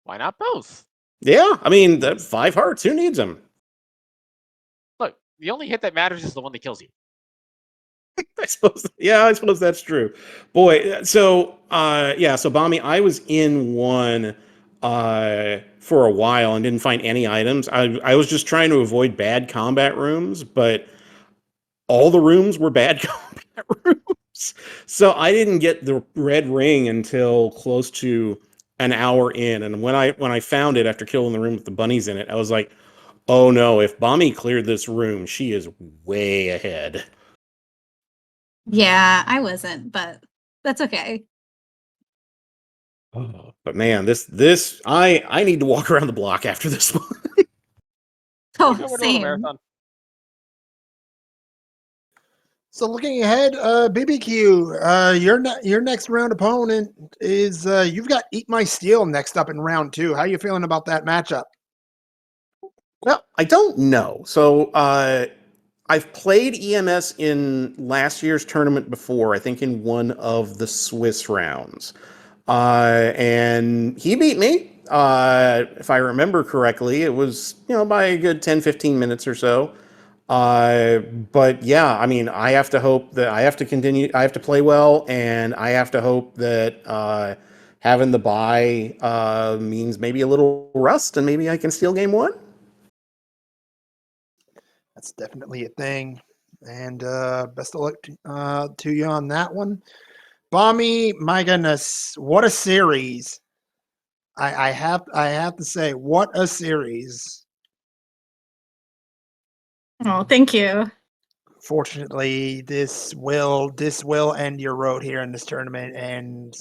Why not both? Yeah, I mean, 5 hearts, who needs them? Look, the only hit that matters is the one that kills you. I suppose that's true. Boy, so Bommy, I was in one for a while and didn't find any items. I was just trying to avoid bad combat rooms, but all the rooms were bad combat rooms. So I didn't get the red ring until close to an hour in. And when I found it after killing the room with the bunnies in it, I was like, oh no, if Bommy cleared this room, she is way ahead. Yeah, I wasn't, but that's okay. Oh, but man, this I need to walk around the block after this one. Oh, same. So looking ahead, BBQ, your next round opponent is you've got Eat My Steel next up in round 2. How are you feeling about that matchup? Well, I don't know. So I've played EMS in last year's tournament before, I think in one of the Swiss rounds. And he beat me. If I remember correctly, it was, by a good 10, 15 minutes or so. But yeah, I mean, I have to hope that I have to play well, and I have to hope that having the bye means maybe a little rust, and maybe I can steal game 1. That's definitely a thing. And best of luck to you on that one. Bommy, my goodness, what a series. I have to say, what a series. Oh, thank you. Fortunately, this will end your road here in this tournament, and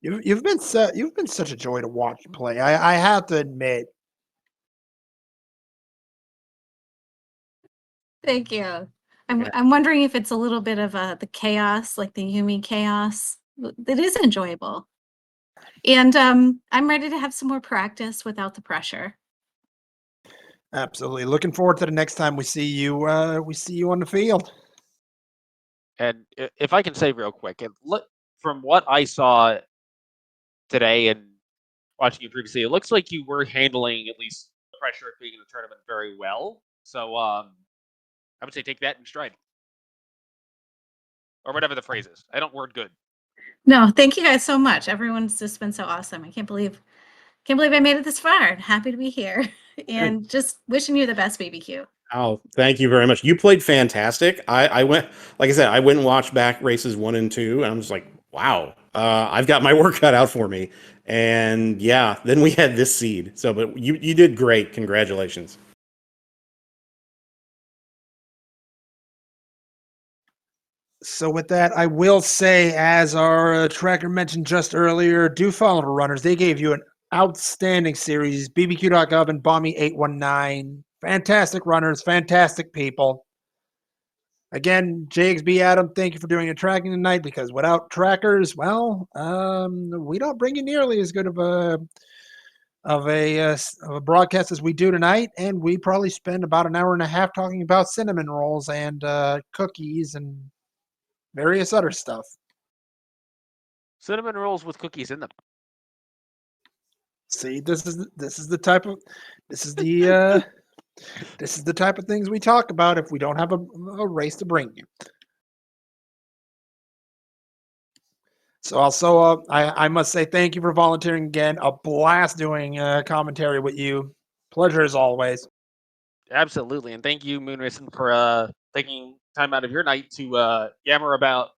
you've been such a joy to watch play. I have to admit. Thank you. I'm wondering if it's a little bit of the chaos, like the Yumi chaos. It is enjoyable. And I'm ready to have some more practice without the pressure. Absolutely. Looking forward to the next time we see you on the field. And if I can say real quick, from what I saw today and watching you previously, it looks like you were handling at least the pressure of being in the tournament very well. So I would say take that in stride. Or whatever the phrase is. I don't word good. No, thank you guys so much. Everyone's just been so awesome. I can't believe I made it this far. Happy to be here. And just wishing you the best, BBQ. Oh, thank you very much. You played fantastic. I went, like I said, I went and watched back races 1 and 2, and I'm just like, wow, I've got my work cut out for me. And yeah, then we had this seed. So, but you did great. Congratulations. So with that, I will say, as our tracker mentioned just earlier, do follow the runners. They gave you an outstanding series. BBQ.gov and Bommy819. Fantastic runners, fantastic people. Again, JXB Adam, thank you for doing your tracking tonight, because without trackers, well, we don't bring you nearly as good of a broadcast as we do tonight, and we probably spend about an hour and a half talking about cinnamon rolls and cookies and various other stuff. Cinnamon rolls with cookies in them. See, this is the type of things we talk about if we don't have a race to bring you. So also, I must say thank you for volunteering again. A blast doing commentary with you. Pleasure as always. Absolutely. And thank you, Moonrison, for taking time out of your night to yammer about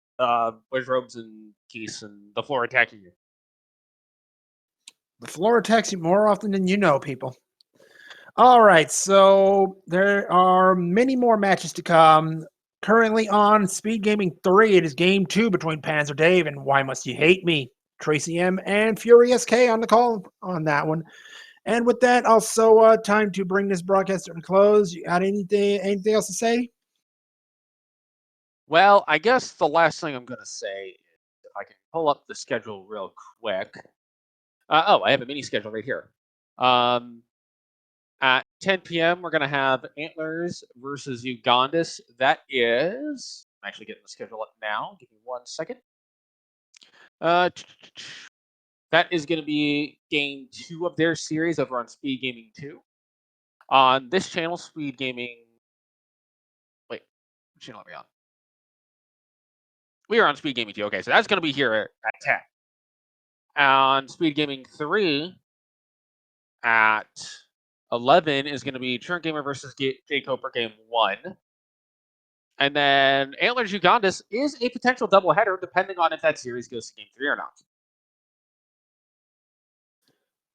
Wiz Robes and Keys and the floor attacking you. The floor attacks you more often than you know, people. All right, so there are many more matches to come. Currently on SpeedGaming 3, it is Game 2 between Panzer Dave and Why Must You Hate Me? Tracy M and Fury SK on the call on that one. And with that, also time to bring this broadcast to a close. You got anything else to say? Well, I guess the last thing I'm going to say is if I can pull up the schedule real quick. I have a mini schedule right here. At 10 p.m., we're going to have Antlers versus Ugandis. That is... I'm actually getting the schedule up now. Give me 1 second. That is going to be Game 2 of their series over on Speed Gaming 2. On this channel, Speed Gaming... Wait, what channel are we on? We are on Speed Gaming 2. Okay, so that's going to be here at 10. On Speed Gaming 3, at 11 is going to be Churn Gamer versus J. Coper Game 1. And then Antlers Ugandis is a potential doubleheader, depending on if that series goes to Game 3 or not.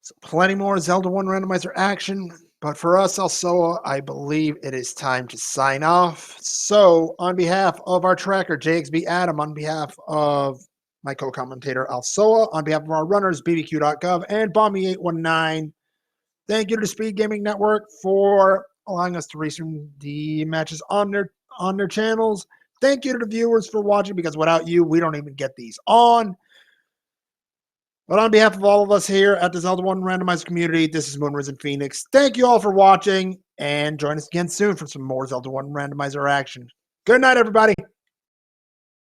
So plenty more Zelda 1 randomizer action. But for us, also, I believe it is time to sign off. So on behalf of our tracker, JXB Adam, on behalf of my co-commentator, Alsoa, on behalf of our runners, BBQ.gov, and Bommy819, thank you to the Speed Gaming Network for allowing us to restream the matches on their channels. Thank you to the viewers for watching, because without you, we don't even get these on. But on behalf of all of us here at the Zelda 1 Randomizer community, this is Moonrisen Phoenix. Thank you all for watching, and join us again soon for some more Zelda 1 Randomizer action. Good night, everybody.